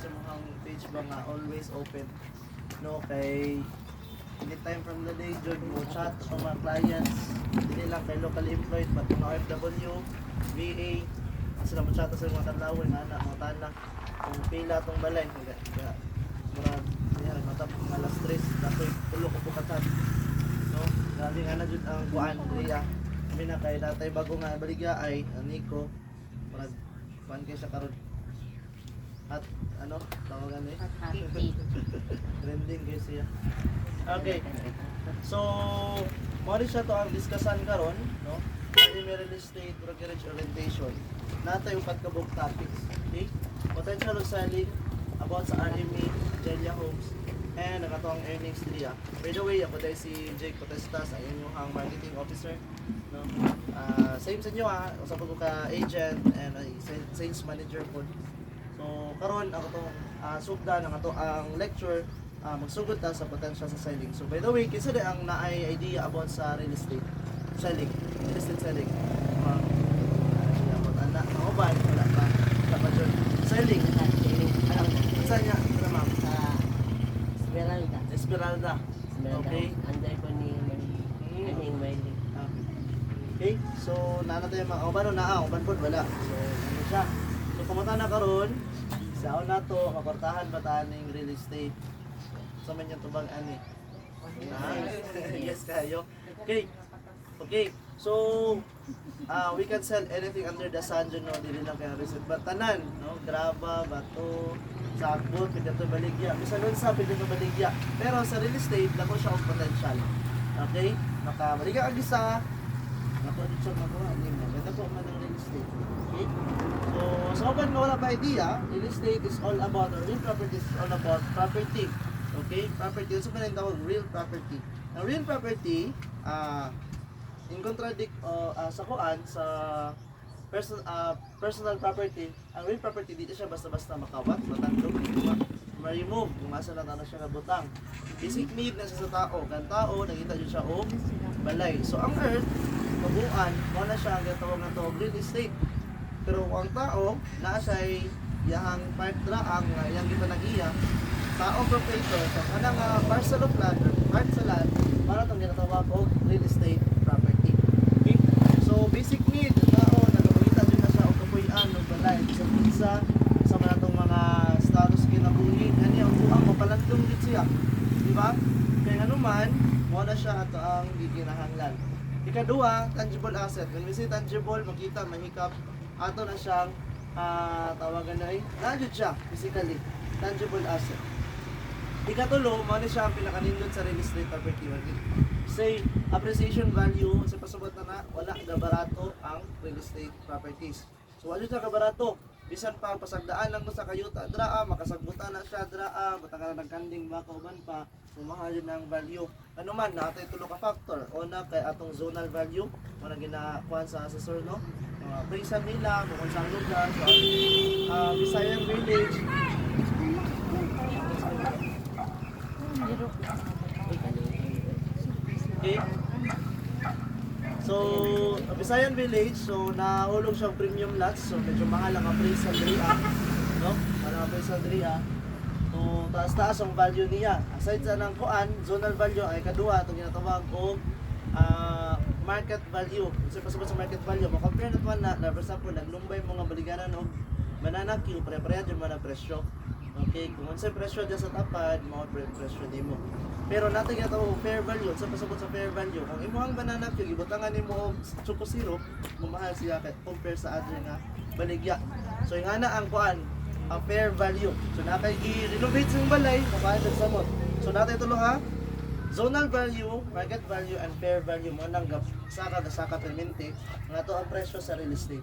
sa mga page ba nga always open. No, kay anytime from the day, jud mo chat sa mga clients, hindi lang kay locally employed, but mga OFW, VA, sila mo chat sa mga tanawin, anak, mga tanak, kung pila itong balay, marag, yan, matapos alas 3, dapat tulo ko bukatan. No, dali nga na jud ang kuan, Ria. Kami na kay datay bago nga baligya ay Nico, marag, kuan kayo sa karon. At ano, tawagan eh? Trending kayo siya. Okay. So, mali siya to ang discussion karon, no? Primary real estate brokerage orientation. Natay upat ka book topics. Okay? Potential of selling about sa RME, Jelia Homes, and nakatong earnings niya. By the way, ako dahil si Jake Potestas, ang inyong marketing officer. No? Same sa inyo ha, usap ko ka agent and sales manager po. So, karon ako tong sugdan ang ato ang lecture magsugod ta sa potential sa selling. So by the way, kinsa di ang naay idea about sa real estate selling, real estate selling. Anak, ba wala pa. Dapat yun. Selling. Alam, saan niya? Ano ma'am? Esmeralda. Esmeralda. Okay. Anday ko ni Aning Wiley. Okay. So, nana tayo mga uban na uban po wala. So, ano siya? So, kumata na karon sa una to, maportahan ba ta ning real estate? Sa man yung tubang ani. Yes kayo. Okay. Okay. So, we can sell anything under the sun, no, dili lang kay reset batanan, no, graba, bato, sakbot, pwede to baligya. Bisan nun sa pwede to baligya. Pero sa real estate, dako siya og potential. Okay? Makabaligya ang isa. Nako dito magawa ni mo. Ganda po man ang real estate. Okay? So, sa open nga wala pa idea, real estate is all about, or real property is all about property. Okay? Property, so pa rin tawag real property. Ang real property, in contradict sa kuan sa personal property, ang real property dito siya basta-basta makawat, matandog, ma-remove, kung asa lang ano siya nabutang. Basic need na siya sa tao, kan tao, nakita dyan siya og balay. So ang earth, kabuuan, mo na siya ang gatawag na to real estate. Pero kung ang tao, naa siya'y yahang part dra ang yang kita nag-iya, tao proprietor, so kanang parcel of land, part sa land, para itong ginatawag og real estate property. Okay? So, basic need, ang tao, nagpapagita dyan na siya o kapuyan ng balay. Sa pizza, sa mga itong mga status kinabuhi, gani ang buang mapalandong din siya. Di ba? Kaya nga naman, mo na siya ato ang giginahanglan. Ikaduha, tangible asset. When we say tangible, makita, mahikap, ato na siyang tawagan na nandiyo siya, physically, tangible asset. Ikatulo, mo na siya ang pinakanindot sa real estate property market. Say, appreciation value, sa pasabot na wala ga barato ang real estate properties. So, wala siya ka barato. Bisan pa, pasagdaan lang mo sa kayuta, draa, makasagbutan na siya, draa, mataka na nagkanding makauban pa, sumahal yun ang value. Ano man, natin tulo ka factor. Una, kay atong zonal value, muna ginakuhan sa assessor, no? Appraisal nila, kung saan lugar, sa Visayan Village. Okay. So, Visayan Village, so nahulog siyang premium lots, so medyo mahal ang appraisal dria, no? Para appraisal dria. So, taas-taas ang value niya. Aside sa nang kuan, zonal value ay kadua itong ginatawag og market value. Kasi pasabot sa market value, compare na na for example, naglumbay mga baliganan og mananakyo, pare-pareha dyan man ang presyo. Okay, kung ano sa presyo dyan sa tapad, mga presyo din mo. Pero natin ginatawag fair value, sa pasabot sa fair value. Kung imo ang mananakyo, ibutangan nimo og choco syrup, mamahal siya compare sa other nga baligya. So yung ana ang kuan, ang fair value. So nakay i-renovate sa balay, mamahal sa samot. So natin tulo ha, zonal value, market value, and fair value mo nang saka permente nga to ang presyo sa real estate.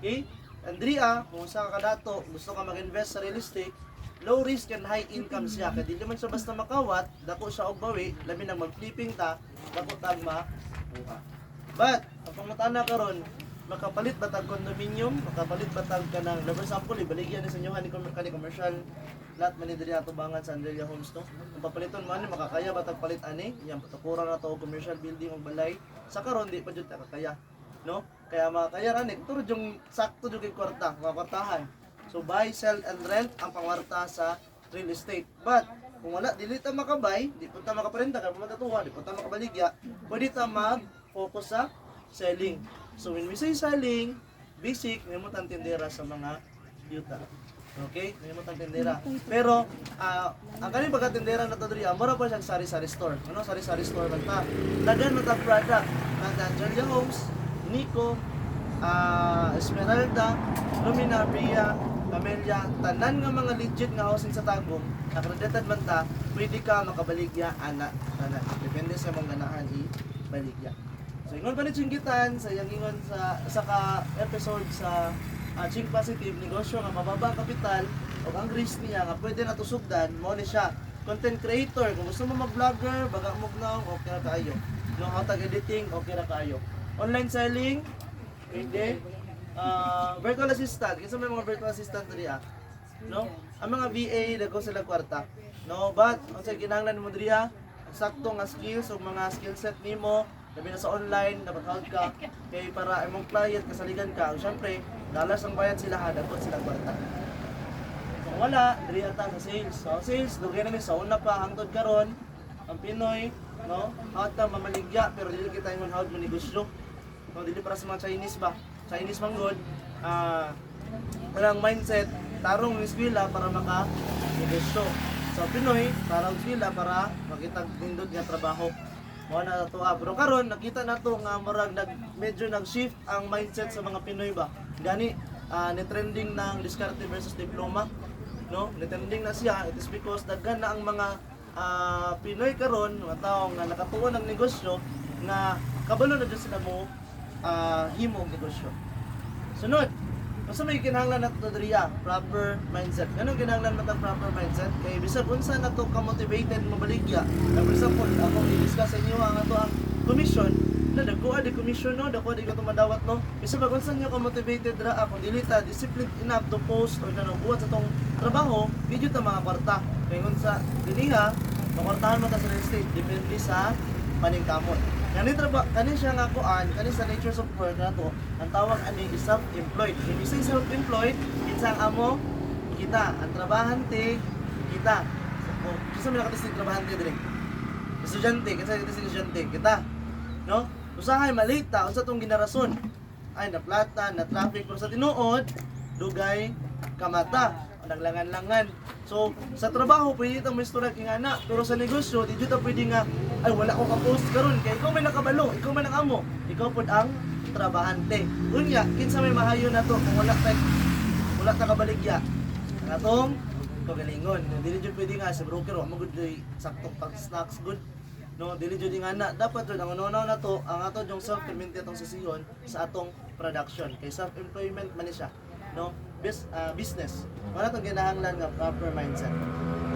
Okay? Andrea, kung sa ka dato, gusto ka mag-invest sa real estate, low risk and high income siya. Kaya di naman siya basta makawat, dako siya og bawi, labi nang mag-flipping ta, dako tag makuha. But, ang pangutana karon, makapalit ba tag condominium, makapalit ba tag kanang, for example, ibaligyan ni sa inyo ni commercial lot man diri ato bangan sa Andrea Homes to. Kung papaliton mo ani makakaya ba tag palit ani? Yan patukura na to commercial building og balay. Sa karon di pa jud ta kakaya, no? Kaya makakaya ra ni turo yung sakto jud kay kwarta, mga kwartahan. So buy, sell, and rent ang pangwarta sa real estate. But kung wala, dili ta makabay, di po ta makaparenta, kaya pumatatuwa, di po ta makabaligya, pwede ta mag-focus sa selling. So when we say selling, basic, may mo tindera sa mga yuta. Okay? May mo tindera. Pero, ang kaning pagkatindera na to diri, mura pa siyang sari-sari store. Ano? Sari-sari store man ta. Dagan man ta product. Angelia Homes, Nico, Esmeralda, Lumina, Bria, Camellia, tanan nga mga legit nga housing sa Tagum, accredited man ta, pwede ka makabaligya ana tanan. Depende sa mong ganahan i-baligya. So ingon pa ni Chingitan sa yang ingon sa ka episode sa Ching Positive negosyo nga mababa ang kapital o ang risk niya nga pwede na tusugdan mo ni siya. Content creator, kung gusto mo mag-vlogger, baga mo lang, okay na kayo. No, how tag editing, okay na kayo. Online selling, pwede. Virtual assistant, kasi may mga virtual assistant diri no? Ang mga VA dagko sila kwarta. No, but ang sa kinahanglan mo diri ang sakto nga skills o mga skill set nimo, labi na sa online dapat hawd ka kay para imong client kasaligan ka. Syempre, dollars ang bayad sila dagko sila kwarta. Kung wala, diri ata sa sales. So sales dugay na mi sa una pa hangtod karon ang Pinoy, no? Hawd ta mamaligya pero dili kita imong hawd mo negosyo. No, dili para sa mga Chinese ba? Chinese manggod, walang mindset, tarong ng eskwela para maka-negosyo. So, Pinoy, tarong eskwela para makitag nindot nga trabaho. Mga na ito Pero karon nakita na to nga marag medyo nag-shift ang mindset sa mga Pinoy ba? Gani, ni-trending ng diskarte versus diploma. No? Ni-trending na siya, it is because daghan na ang mga Pinoy karon, mga tao nga nakatuon ng negosyo, nga kabalo na dyan sila mo himong negosyo. Sunod, basta may kinahanglan nato diriya, proper mindset. Anong kinahanglan nato proper mindset? Kay bisag unsa nato ka motivated mabaligya. For example, ako i-discuss sa inyo ang ato ang commission. Na dako di commission no, dako di ka madawat no. Bisag unsa nyo ka motivated ra ako dili ta disciplined enough to post or kanang buhat sa tong trabaho, video ta mga kwarta. Kay unsa diniha, makwartahan mo ta sa real estate depende sa paningkamot. Kani siya nga kuan, kani sa nature of work na to, ang tawag ani is self-employed. If you say self-employed, kinsa ang amo kita, ang trabahante kita. So, kinsa man nakatisig trabahante dire? Estudyante, kinsa nakatisig estudyante kita. No? Usahay malita unsa tong ginarason? Ay na plata, na traffic pero sa tinuod, dugay kamata. Naglangan-langan. So, sa trabaho, pwede itong may istorya kingana. Pero sa negosyo, di dito pwede nga, ay wala ko ka-post karon kay ikaw may nakabalo, ikaw man ang amo, ikaw pod ang trabahante. Unya, kinsa may mahayo na to kung wala ta kabaligya. Ang atong kagalingon. Dili jud pwede nga sa broker, wa magud sakto pag snacks good. No, dili jud nga na dapat jud ang unaw na to ang ato yung self-employment atong sisihon sa atong production. Kay self-employment man ni siya. No, business. Wala itong ginahanglan nga proper mindset.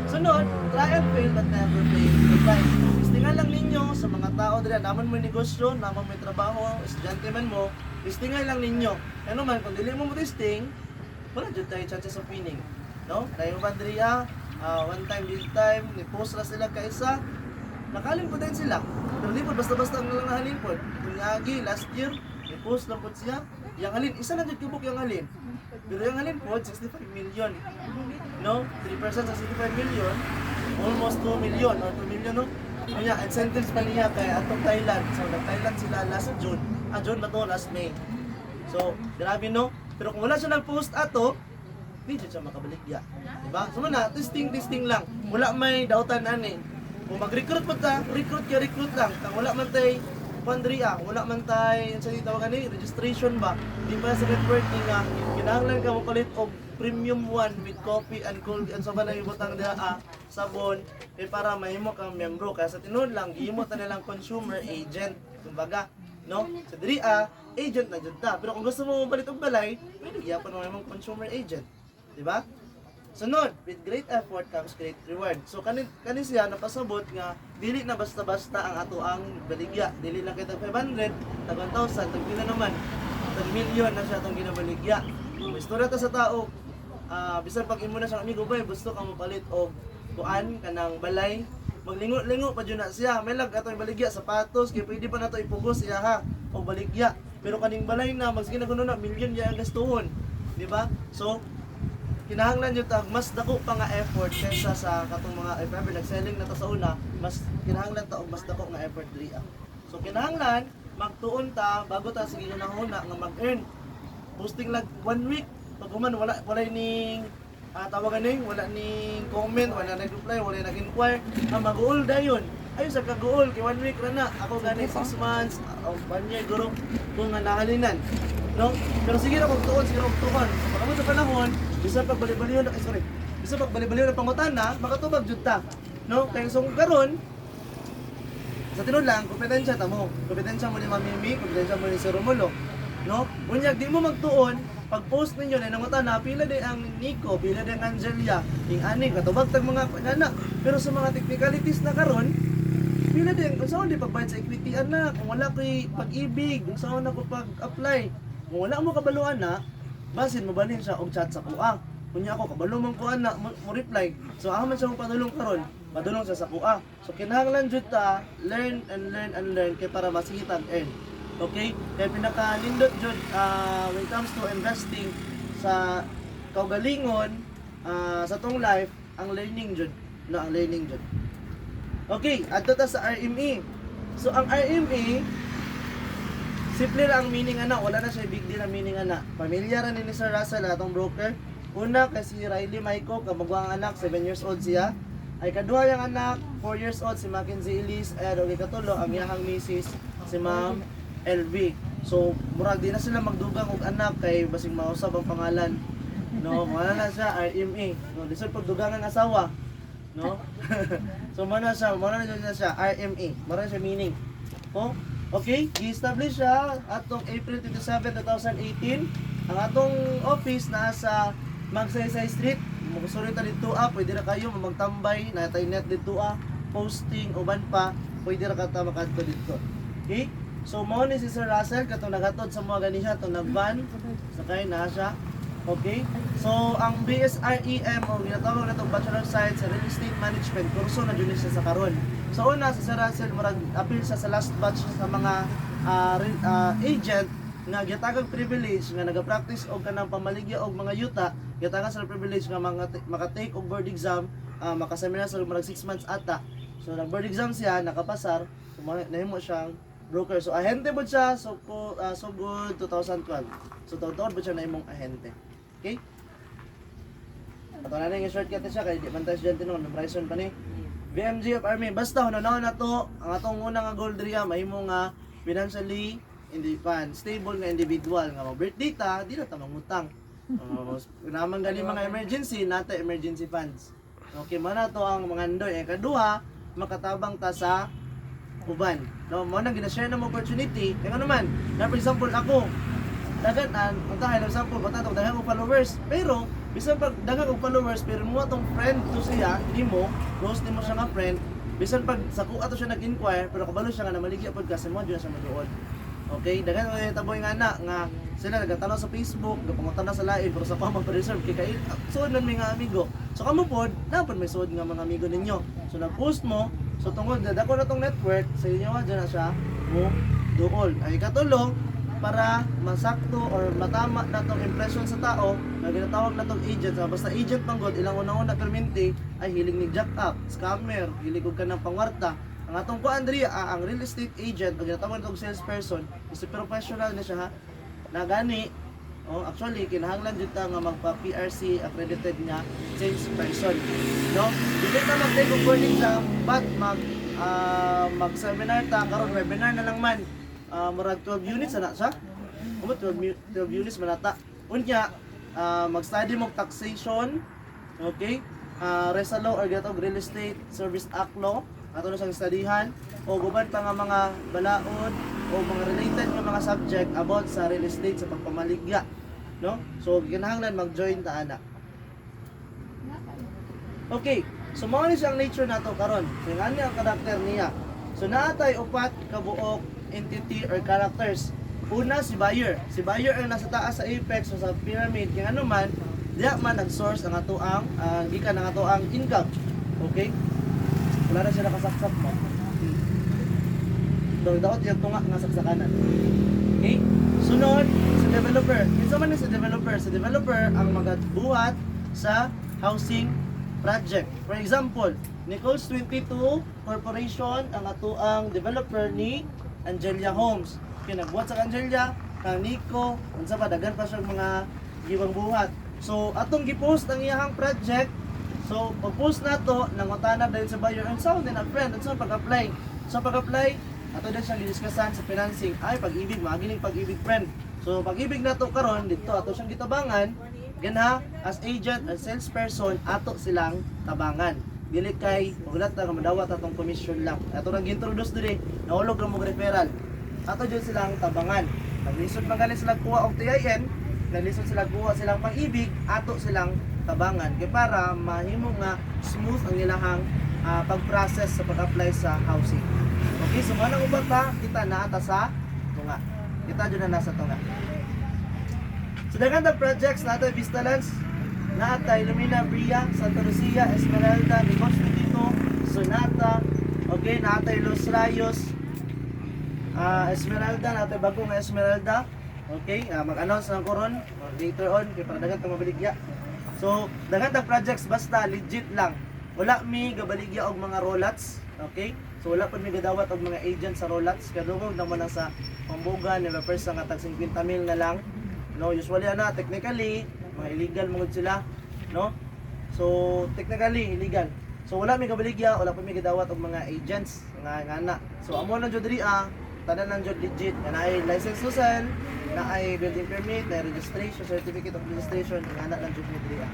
Sunod, try and fail but never fail to try. Listingan lang ninyo sa mga tao dira, naman mo negosyo, naman may trabaho, estudyante man mo, listingan lang ninyo. Ano man, kung dili mo listing, wala dyan tayo chances of winning. No? Dahil ba diriya, one time, big time, ni-post na sila kaisa, nakalim po din sila. Pero di po, basta-basta ang lang nahalin po. Kung agi, last year, ni-post lang po siya, yang halin, isa na dyan kibok yung halin. Pero yung halin po, 65 million. No? 3% sa 65 million, almost 2 million or 2 million, no? Kaya, incentives pa niya kay atong Thailand. So, nag-Thailand sila last June. June ba to? Last May. So, grabe, no? Pero kung wala siya nag-post ato, hindi siya makabaligya. Diba? So, muna, testing lang. Wala may dautan ani. Kung mag-recruit mo ta, recruit lang. Kung wala man tay pandria, wala man tay sa tawag ani registration ba? Di pa sa networking nga kinahanglan ka mo palit og premium one with coffee and cold and so ba na ibutang diha sabon kay para mahimo kang membro kaya sa tinuod lang gihimo ta nilang consumer agent kumbaga no sa diri agent na jud ta pero kung gusto mo palit og balay pwede gyapon mo imong consumer agent di ba? Sunod, with great effort comes great reward. So kani siya napasabot nga dili na basta-basta ang ato ang baligya. Dili lang kita 500, tag 1,000, tag pila naman. Tag milyon na siya atong ginabaligya. May istorya ta sa tao. Bisan pag imo na siyang amigo ba, gusto ka mo palit og kuan kanang balay. Maglingo-lingo pa jud na siya. May lag atong baligya sapatos kay pwede pa nato ipugos siya ha og baligya. Pero kaning balay na mas ginaguno na milyon ya ang gastuhon. Di ba? So kinahanglan yung tag mas dako pa nga effort kaysa sa katong mga if ever nag-selling na to sa una, mas kinahanglan ta og mas dako nga effort diri. So kinahanglan magtuon ta bago ta sige na una nga mag-earn. Posting lang 1 week pag human wala ning tawagan ning wala ning comment, wala nag-reply, wala nag-inquire, mag-uol dayon. Ayun sa kag-uol kay 1 week ra na. Ako gani 6 months o 1 year guro kung nga nahalinan. No? Pero sige na kung tuon, sige na kung tuon. Pagkamot sa panahon, bisan pag bali-baliw na, bisan pag bali-baliw na pangutana, makatubag jud ta. No? Kaya so karon sa tinud lang, kompetensya ta mo. Kompetensya mo ni Mamimi, kompetensya mo ni Sir Romulo. No? Unya di mo magtuon, pag post ninyo na nangutana, pila din ang Nico, pila din ang Angelia, ing ani katubag tag mga anak. Pero sa mga technicalities na karon, pila din kung saan di pagbayad sa equity anak, kung wala kay pag-ibig, kung saan ako pag-apply. Kung wala mo kabaluan na, basin mabalhin siya og chat sa kuha. Kunya ako kabalo man ko ana mo reply. So ako man siya mo padulong karon, padulong siya sa kuha. So kinahanglan jud ta learn and learn kay para masihitag earn. Okay? Kaya pinaka-lindot jud when it comes to investing sa kaugalingon sa tong life, ang learning jud, no, ang learning jud. Okay, adto ta sa RME. So ang RME simple lang ang meaning ana, wala na siya big deal ang meaning ana. Pamilyar ni Sir Russell atong broker. Una kay si Riley Maiko, kamagwang anak, 7 years old siya. Ay kaduha yang anak, 4 years old si Mackenzie Elise, at og ikatulo ang iyahang misis si Ma'am LV. So murag di na sila magdugang og anak kay basing mausab ang pangalan. No, wala na siya RME. No, lisod pagdugang ang asawa. No? So mana na siya RME. Mara siya meaning. Oh, okay, gi-establish siya atong April 27, 2018. Ang atong office naa sa Magsaysay Street. Magsulit ta dito pwede ra kayo magtambay, natay net dito posting uban pa, pwede ra ka ta makadto dito. Okay? So mao ni si Sir Russell katong nagatod sa mga ganiha to nagvan, sakay na siya. Okay? So ang BSREM o ginatawag na itong Bachelor of Science sa Real Estate Management, kurso na dyan siya sa karon. So una, si Sir Russell, marag appeal siya sa last batch sa mga agent nga gitagag privilege nga nagapractice og kanang pamaligya og mga yuta, gitagan sa privilege nga maka-take og board exam, makaseminar sa marag 6 months ata. So nag board exam siya, nakapasar, so nahimo siyang broker. So ahente bud siya, so good 2012. So taon-taon bud siya nahimong ahente. Okay? Ato na yung shortcut na siya, kaya di man tayo estudyante nun, memorize pa ni BMG of Army. Basta, hunanaw na to, ang atong unang goal diriya, mahimo nga financially independent, stable nga individual, nga mag-birthday ta, di na ta mangutang. Naman gani mga emergency, nata emergency funds. Okay, mana to ang mga andoy. Kaduha, makatabang ta sa uban. No, mo nang gina-share na mo opportunity. Kaya naman, na for example ako, dagan ang tahay lang sample bata tong daghang og followers, pero bisan pag daghang og followers pero mo atong friend to siya nimo, close nimo siya nga friend, bisan pag sa kuha to siya nag-inquire pero kabalo siya nga namaligya pod kasi mo diyan siya maduol. Okay, daghan ay taboy nga na nga sila nagtanaw sa Facebook, gapangutan na sa lain pero sa pa mag-reserve kay suod man may nga amigo. So kamo pod, dapat may suod nga mga amigo ninyo. So nag-post mo, so tungod dako na tong network sa inyo diyan na siya mo duol. Ay katulong para masakto or matama na tong impression sa tao na ginatawag na tong agent. Basta agent manggod, ilang una-una perminti ay hiling ni jack up, scammer, hilig og kanang pangwarta. Ang atong kuan diri ang real estate agent o ginatawag na tong salesperson is professional na siya ha. Na gani, actually kinahanglan jud ta nga magpa-PRC accredited nga salesperson. No? Dili ta mag-take og board exam, but mag-seminar ta karon webinar na lang man. Murag 12 units na siya. 12 units manata. Unya, mag-study mo taxation, okay? RESA law or gatawag real estate service act law, ato na siyang studyhan o guban pa nga mga balaod o mga related nga mga subject about sa real estate sa pagpamaligya, no? So kinahanglan mag-join ta ana. Okay, so mao ni siyang nature nato karon. So ngani ang karakter niya. So naatay upat ka buok entity or characters. Una si buyer. Si buyer ang nasa taas sa apex o sa pyramid. Kaya ano man, diya man nag-source ang ato ang gikan ang ato ang income. Okay? Wala na siya nakasaksak mo. So, dapat yung tunga nga saksakanan. Okay? Sunod, si developer. Kinsa man ni si developer? Si developer ang magabuhat sa housing project. For example, Nichols 22 Corporation ang atuang developer ni Angelia Homes. Kinagbuhat sa Angelia, kang Nico, unsa pa daghan pa siyang mga giwang buhat. So atong gipost ang iyahang project. So pag-post nato nangutana dahil sa buyer and so then a friend unsa pag-apply. So pag-apply ato din siyang gidiskussan sa financing ay pag-ibig magining pag-ibig friend. So pag-ibig nato karon dito ato siyang gitabangan ganha as agent as salesperson ato silang tabangan. Dili kay ulat na madawat atong commission lang. Ato nang introduce diri nahulog ra mo referral. Ato jud silang tabangan. Naglisod man galing sila kuha og TIN, naglisod sila kuha silang pag-ibig, ato silang tabangan kay para mahimo nga smooth ang ilahang pag-process sa pag-apply sa housing. Okay, so manang uban ta kita naata sa tunga. Kita jud na nasa tunga. So daghan tag projects nato Vistalands, naata Ilumina, Bria, Santa Lucia, Esmeralda, Nicos Petito, Sonata, okay, naata Los Rayos, Esmeralda, natin bago nga Esmeralda. Okay, mag-announce lang ko ron later on kay para daghan tong mabaligya. So, daghan tang projects basta legit lang. Wala mi gabaligya og mga rollouts, okay? So wala pa mi gadawat og mga agent sa rollouts kadungog naman na sa pambugan ni first nga tag 50 mil na lang. No, usually ana technically mga illegal mong sila, no? So, technically illegal. So wala mi gabaligya, wala pa mi gadawat og mga agents nga ana. So amo lang jud diri tanan lang jud legit na ay license to sell, na ay building permit, na registration, certificate of registration, ana lang jud diri.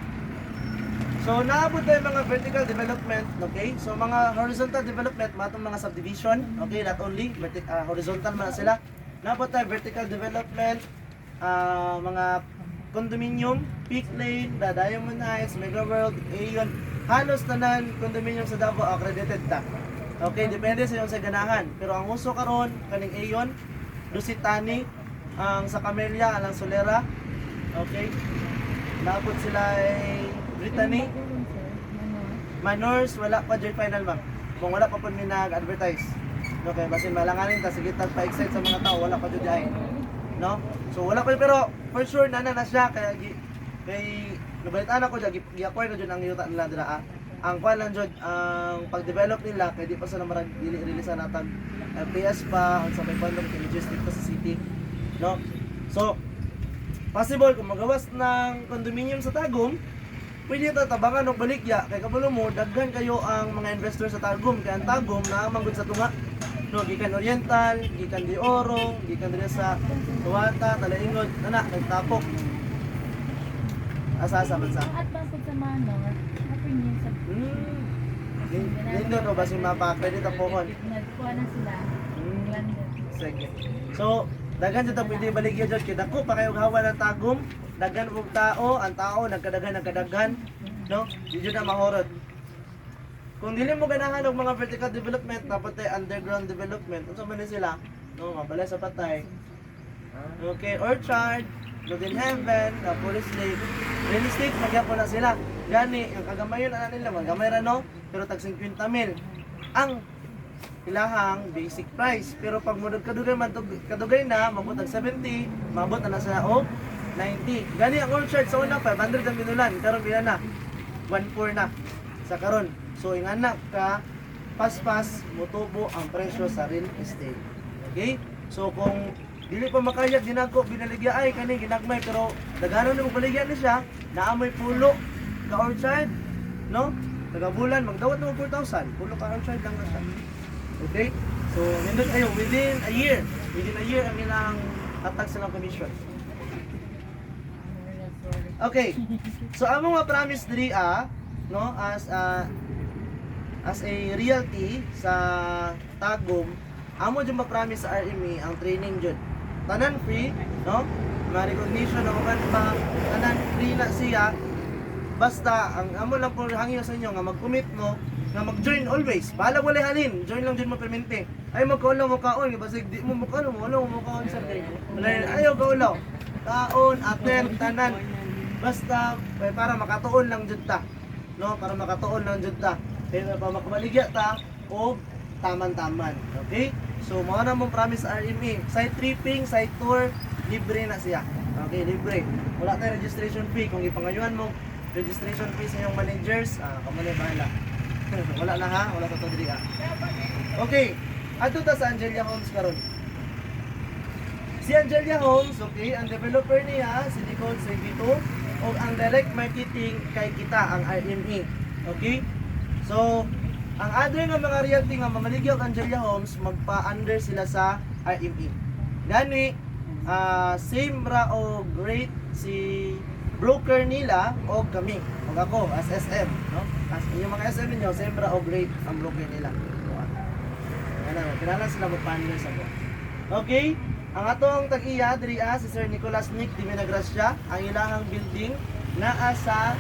So naabot tayo mga vertical development, okay? So mga horizontal development, matong mga subdivision, okay? Not only horizontal man na sila. Naabot tayo vertical development, mga condominium, Peak Lane, The Diamond Heights, Mega World, Aeon, halos tanan condominium sa Davao accredited ta. Okay, depende sa iyong sa ganahan. Pero ang uso karon kaning Aeon, Lusitani, ang sa Camellia, ang Solera. Okay. Naabot sila ay Brittany. Manors, wala pa joy final ma'am. Kung wala pa po may nag-advertise. Okay, basin malanganin ta sige tag pa-excite sa mga tao, wala pa jud ay. No? So wala pa pero for sure na siya kay nabalitaan ako gi-acquire ko jud ang yuta nila dira. Ang kwan lang jud ang pag-develop nila kay di pa sila marag release na tag FPS pa unsa may bundle kay logistic pa sa city, no? So possible kung magawas ng condominium sa Tagum, pwede ito tabangan og baligya kay kabalo mo daghan kayo ang mga investor sa Tagum kay ang Tagum na manggod sa tunga, no? Gikan Oriental, gikan Di Oro, gikan diri sa Tuwata, Talaingod, ana nagtapok asa-asa man sa At basta sa Manor, opinion sa Lindo to ba si mapa pwede ta pohon. nagkuha na sila. London. Sige. So, daghan jud ta pwede baligya jud kay dako pa kayo hawa ng Tagum, daghan og tao, ang tao nagkadaghan, no? Di jud na mahorot. Kung dili mo ganahan og mga vertical development, dapat ay underground development. Unsa man ni sila? No, mabalay sa patay. Okay, Orchard, Golden Heaven, Police Lake. Real estate, magyapon na sila. Gani, ang kagamayon na nila, magamay ra no? Pero tag 50 mil. Ang ilahang basic price. Pero pag mudog kadugay man kadugay na, mabot tag 70, mabot na sa og 90. Gani ang Orchard sa una 500 ang binulan, karon pila na 1.4 na sa karon. So ingana ka pas-pas motubo ang presyo sa real estate. Okay? So kung dili pa makaya ginako binaligya ay kani ginagmay pero daghanon ni mo baligyan ni siya naamoy pulo ka Orchard, no? Taga bulan magdawat mo 4,000, pulo ka Orchard lang na siya. Okay? So nindot kayo within a year ang ilang hatag silang commission. Okay. So amo nga promise diri no as a realty sa Tagum, amo jud ma-promise sa RME ang training jud. Tanan free, no? Ma-recognition na mga pa, tanan free na siya. Basta ang amo lang po hangyo sa inyo nga mag-commit mo nga mag-join always. Bahala wala halin, join lang jud mo permente. Ay magkaulaw mo kaon, basig di mo makano mo, wala mo kaon sa kay. Ayaw kaulaw. Kaon, attend tanan. Basta para makatuon lang jud ta. No, para makatuon lang jud ta. Pero pa makabaligya ta o taman-taman. Okay? So mao na mong promise RME. Site tripping, site tour, libre na siya. Okay, libre. Wala tayong registration fee kung ipangayuhan mo registration fee sa inyong managers, kamo na bahala. Wala na ha, wala sa to diri Okay, adto ta sa Angelia Homes karon. Si Angelia Homes, okay, ang developer niya si Nicole Servito o ang direct marketing kay kita ang RME. Okay? So, ang other nga mga realty nga mamaligya og Angelia Homes magpa-under sila sa RME. Gani same ra o great si broker nila o kami o ako as SM, no? As yung mga SM niyo same ra o great ang broker nila. Ano, kilala sila mag-partner sa mo. Okay? Ang atong tag-iya diri si Sir Nicolas Nick Di Minagracia, ang ilahang building naa sa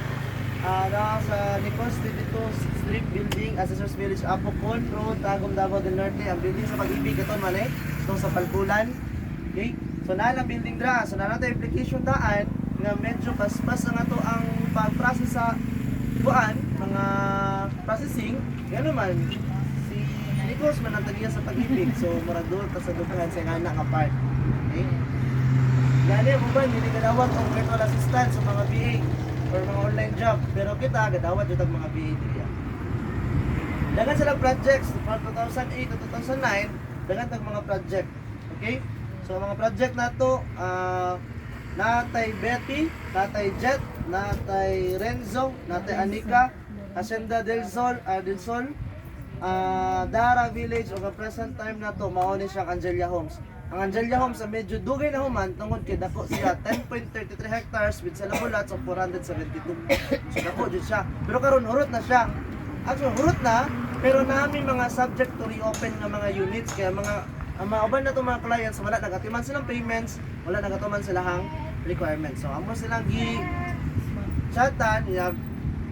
Nicolas Tito Street Building, Assessors Village, Apocon Road, Tagum, Davao del Norte. Ang building sa Pag-ibig katon man itong sa Palpulan. Okay? So na lang building dra. So na natin application daan nga medyo paspas ang ato ang pag-process sa buwan, mga processing. Gano man si Nicolas man ang tagiya sa Pag-ibig. So murag doon ta sa dukangan sa nga ka part. Okay? Gani mo ba hindi kadawat og virtual assistant sa mga BA or mga online job, pero kita gadawat jud ang mga BA diriya. Dagan sila projects from 2008 to 2009, dagan tag mga project. Okay? So mga project nato natay Betty, natay Jet, natay Renzo, natay Anika, Hacienda del Sol, Dara Village ug ang present time nato mao ni siya Angelia Homes. Ang Angelia Homes sa medyo dugay na human tungod kay dako siya 10.33 hectares with sellable lots of 472. So dako jud siya. Pero karon hurot na siya. Actually hurot na, pero namin mga subject to reopen nga mga units kaya ang mga uban na to mga clients wala nagatiman silang payments, wala nagatuman silang requirements. So amo silang chatan ya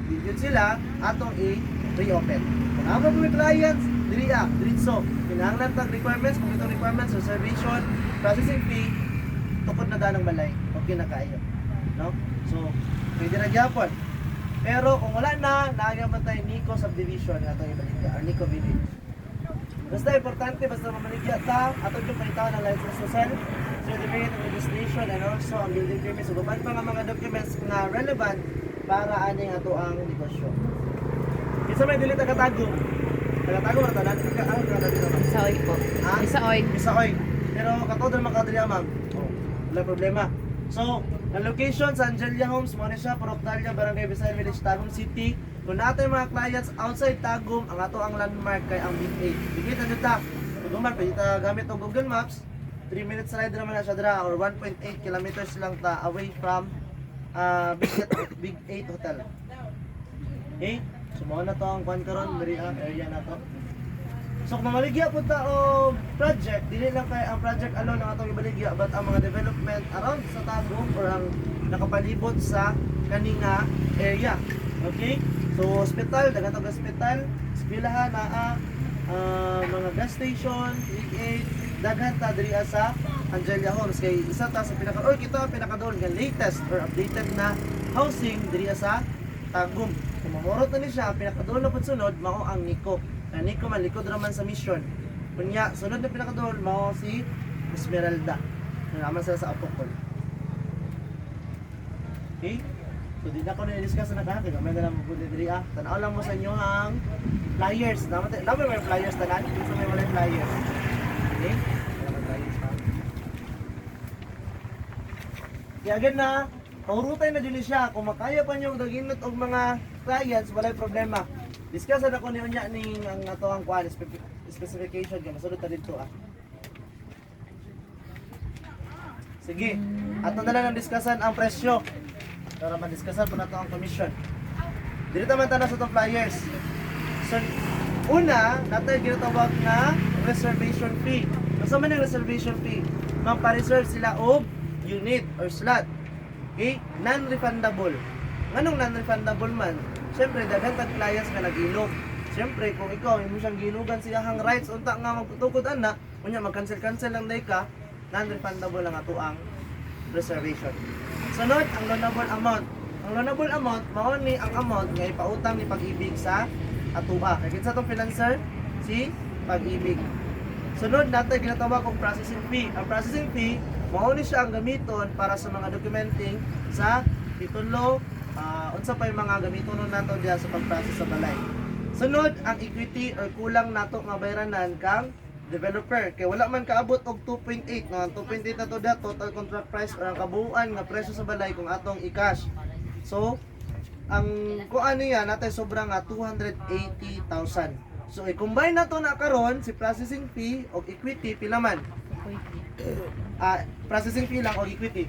yun sila atong i-reopen. Kung amo mga clients diritso kinahanglan tag requirements, kung itong requirements, reservation, processing fee, tukod na danang balay, okay na kayo, no? So pwede na gyapon. Pero kung wala na, naagyaman tayo Nico Subdivision nga itong ibaligya, or Nico Village. Basta importante, basta mamaligya ta, atong yung panitaw ng license social, certificate of registration, and also ang building permit. So guban pa nga mga documents na relevant para aning ato ang negosyo. Isa may dili taga-tago. Taga-tago ra tanan, ano na dito naman? Isa oy po. Ha? Isa oy. Isa oy. Pero katod ra makadriya ma'am. Oh, wala problema. So, ang location sa Angelia Homes, mo siya, Poroktalya, Barangay Visayan Village, Tagum City. Kung natin mga clients outside Tagum, ang ato ang landmark kay ang Big 8. Big 8 na dito. Kung man, pwede ta gamit ang Google Maps. 3 minutes ride naman na siya dra, or 1.8 kilometers lang ta away from Big 8 Hotel. Okay? So, mo na to ang kwan karon, area na to. So kung mamaligya po ta o project, dili lang kay ang project alone ang atong ibaligya, but ang mga development around sa Tagum or ang nakapalibot sa kaninga area. Okay? So hospital, dagatong hospital, eskwelahan naa, mga gas station, Big 8, daghan ta diri sa Angelia Homes kay isa ta sa kita pinakadol nga latest or updated na housing diri sa Tagum. Kung mahurot na ni siya, ang pinakadol na sunod mao ang Nico. Na Nico man likod raman sa mission. Kunya sunod na pinakadol mao si Esmeralda. Naman sila sa Apocon. Okay? So di na ko na-discuss na kaya gamay na lang mo pud diri Tanaw lang mo sa inyo ang flyers. Dapat may flyers tanan, kinsa may wala flyers. Okay? Wala flyers pa. Kaya agad na paurutay na dili siya kung makaya pa niyo daginot og mga clients walay problema. Discuss na ko niyo nya ning ang ato ang kuan specification kay masulod ta dito Sige, ato na lang ang discussan ang presyo. Para ma-discussan po nato ang commission. Dito man ta na sa itong flyers. So, una, natin ginatawag na reservation fee. Ano man ang reservation fee? Mampareserve sila og unit or slot. Okay? Non-refundable. Anong non-refundable man? Siyempre, daghan tag clients nga nag-ilog. Siyempre, kung ikaw, hindi mo siyang gilugan siyang rights, unta nga magtutukod ana, kunya mag-cancel-cancel lang day ka, non-refundable lang ato ang reservation. Sunod, ang loanable amount. Ang loanable amount, mao ni ang amount nga ipautang ni Pag-ibig sa atuha. Kaya kinsa tong financer? Si Pag-ibig. Sunod, natin ginatawag kong processing fee. Ang processing fee, mao ni siya ang gamiton para sa mga documenting sa titulo, unsa pa yung mga gamiton nun nato diya sa pag-process sa balay. Sunod ang equity or kulang nato nga bayranan kang developer kay wala man kaabot og 2.8 no. Ang 2.8 na to da total contract price or ang kabuuan nga presyo sa balay kung atong i-cash. So ang kung ano yan natin sobrang nga 280,000. So i-combine na to na karon si processing fee o equity pila man. Processing fee lang o equity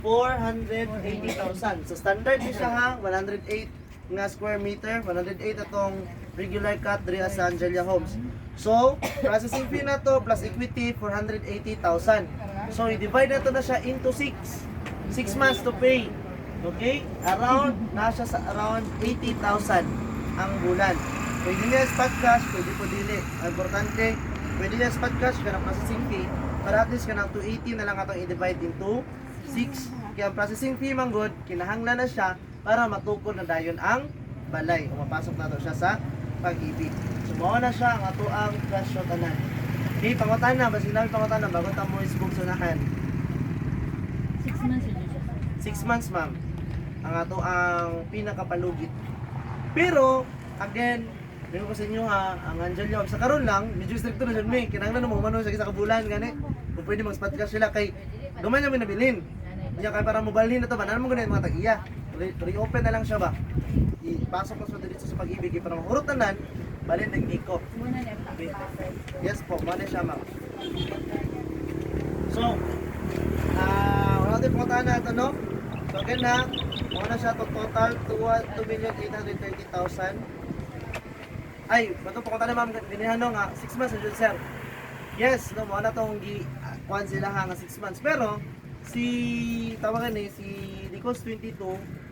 480,000. So standard ni siya ha 108 nga square meter, 108 atong regular cut diri sa Angelia Homes. So processing fee na to plus equity 480,000. So i-divide na to na siya into 6 months to pay. Okay? Nasa sa around 80,000 ang bulan. Pwede niya spot cash, pwede po dili. Ang importante, pwede niya spot cash ka ng processing fee para at least ka ng 280 na lang atong i-divide into 6. Kaya ang processing fee man good, kinahanglan na siya para matukod na dayon ang balay. O mapasok na to siya sa pag-ibig. So mao na siya ang ato ang presyo tanan. Okay, pangutana, basta namin pangutana bago ta mo isbog sunahan. 6 months yun siya. 6 months ma'am ang ato ang pinakapalugit. Pero again, meron ko sa inyo ha, ang Angelia sa karon lang, medyo stricto na dyan may kinahanglan mo mano sa isa ka bulan gani. Kung pwede mag-spot cash sila kay duman niya minabilin. Diya kay para mobalhin na to ba, naman mo ganyan mga tag-iya. Reopen na lang siya ba? Ipasok ko sa dito sa pag-ibig para mahurot tanan, balhin nag-ikop. Muna na Okay. Yes po, mali siya ma'am. So, wala natin puntahan na ito, no? So again na, muna siya to total 2,830,000. Ay, bato punta na ma'am, dinihan no nga, 6 months na sir. Yes, no, muna itong kuhan sila ha nga 6 months. Pero, si, tawagan eh, si Nicos 22,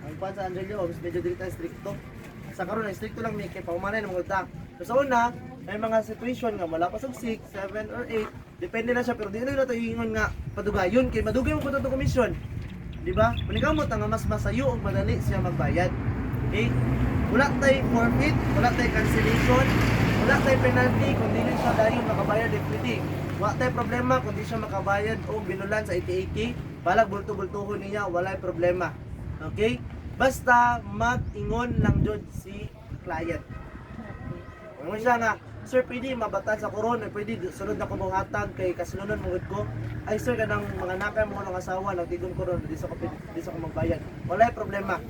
ang kuhan sa Angelia Homes, medyo dito stricto. Sa karon na stricto lang may kay paumanay ng mga utak. So sa una, may mga situation nga wala pa sa 6, 7 or 8, depende na siya pero di na nato iingon nga padugayon kay madugay mo pud to commission. Di ba? Manikamot nga mas masayo ug madali siya magbayad. Okay? Wala tay forfeit, wala tay cancellation, wala tay penalty kung dili siya dayon makabayad equity. Wala tay problema kung di siya makabayad og binulan sa 80-80, balag bulto-bultuhon niya, walay problema. Okay? Basta mag-ingon lang jud si client. Kung siya nga, sir, pwede mabatan sa koron, pwede sunod na ko mong hatag kay kasinunan mong ko. Ay sir, kanang mga nakay mo ng asawa, nagtigong koron, di sa ko magbayad. Wala problema.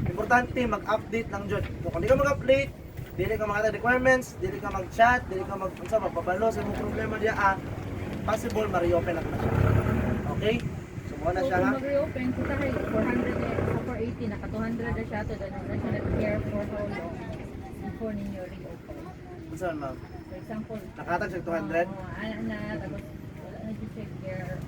Importante, mag-update lang jud. Kung hindi ka mag-update, dili ka makata requirements, dili ka mag-chat, dili ka magpabalo sa imong problema diya, possible ma-reopen lang na siya. Okay? So, muna So, siya nga. kung mag-reopen, kita kay 480, naka 200 na siya, to na siya nag-care for how long before ninyo reopen. Kung saan ma'am? For example, Nakatag siya 200? tapos wala na siya care,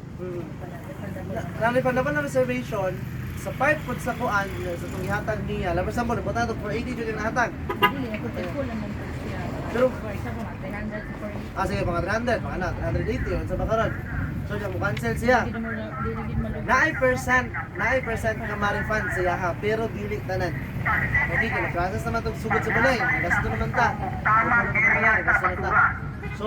Nalipad naman ng reservation sa part po sa kuan sa itong ihatag niya. Laban sa mo, napunta ito for 80 dito yung hatag. Hindi, ako full naman po siya. Pero- For example, 300 to 480. Sige, mga 300, mga na, 380, yun sa bakaran. So, siya mo cancel siya. Hindi mo malugod. Naay percent nga ma-refund siya ha, pero dili tanan. Okay, kaya process naman itong sugod sa balay. Gasto naman ta. Gasto na ta. So,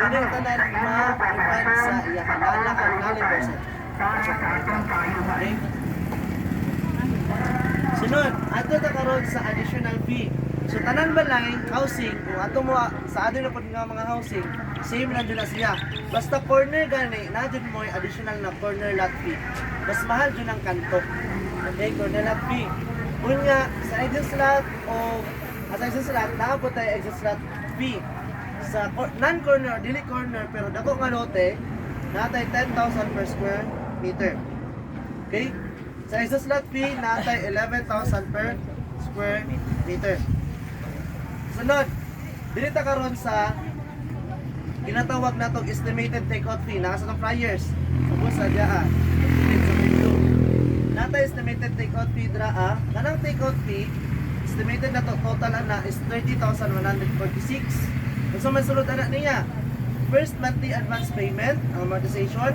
dili tanan ma-refund sa iya halala ang 9%. Okay? Sunod, ato ta karon sa additional fee. So tanan balay housing, kung ato mo sa ato na pud nga mga housing, same na jud na siya. Basta corner gani, na jud mo additional na corner lot fee. Mas mahal jud ang kanto. Okay, corner lot fee. Unya sa exit slot o sa exit slot, naa po tayo exit slot fee. Sa non-corner, dili corner, pero dako nga lote, natay 10,000 per square meter. Okay? Sa exit slot fee, natay 11,000 per square meter. Sunod, dili ta karon sa ginatawag natong estimated takeout fee. Nasa ng flyers. Subos sa diya. Sa video. Natay estimated takeout fee dra. Kanang takeout fee, estimated na to total na is 30,146. Kung sa may sulod anak niya, first monthly advance payment, ang amortization,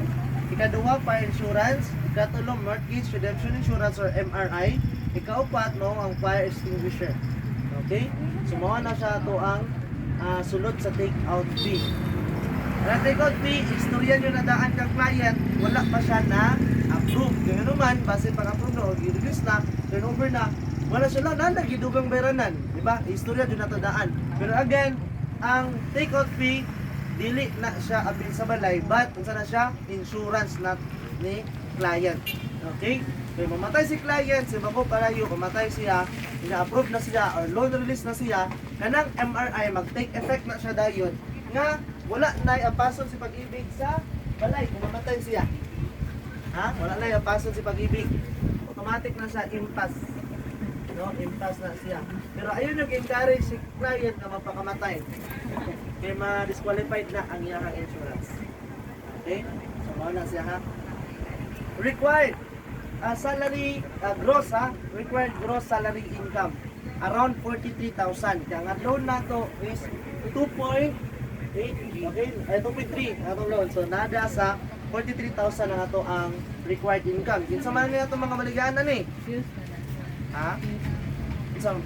ikaduha fire insurance, ikatulo mortgage redemption insurance or MRI, ikaupat mo ang fire extinguisher. Okay? So mao na siya to ang sulod sa take-out fee. Ang take-out fee, istorya nyo na daan kang client, wala pa siya na approve. Kaya naman, base pag-approve na, o i-release na, turnover na, wala siya lang, nagidugang bayranan. Diba? Istorya dyan natadaan. Pero again, ang take-out fee, dili na siya appeal sa balay, but unsa na siya? Insurance na ni client. Okay? Kaya mamatay si client, si Bako Parayo, mamatay siya, ina-approve na siya, or loan release na siya, kanang MRI, mag-take effect na siya dayon, nga wala na apason si pag-ibig sa balay kung mamatay siya. Ha? Wala na apason si pag-ibig. Automatic na siya impasse. No, impasse na siya. Pero ayun yung encourage si client na mapakamatay. Kaya ma-disqualified na ang iyang insurance. Okay? So, mauna siya ha. Required salary, gross ha. Required gross salary income. Around 43,000. Kaya ang loan na to is 2.8. Okay? 2.3 ang loan. So, nada sa 43,000 na to ang required income. Kinsa man niya itong mga maliganan eh. Fuse na na siya. Ha? Isang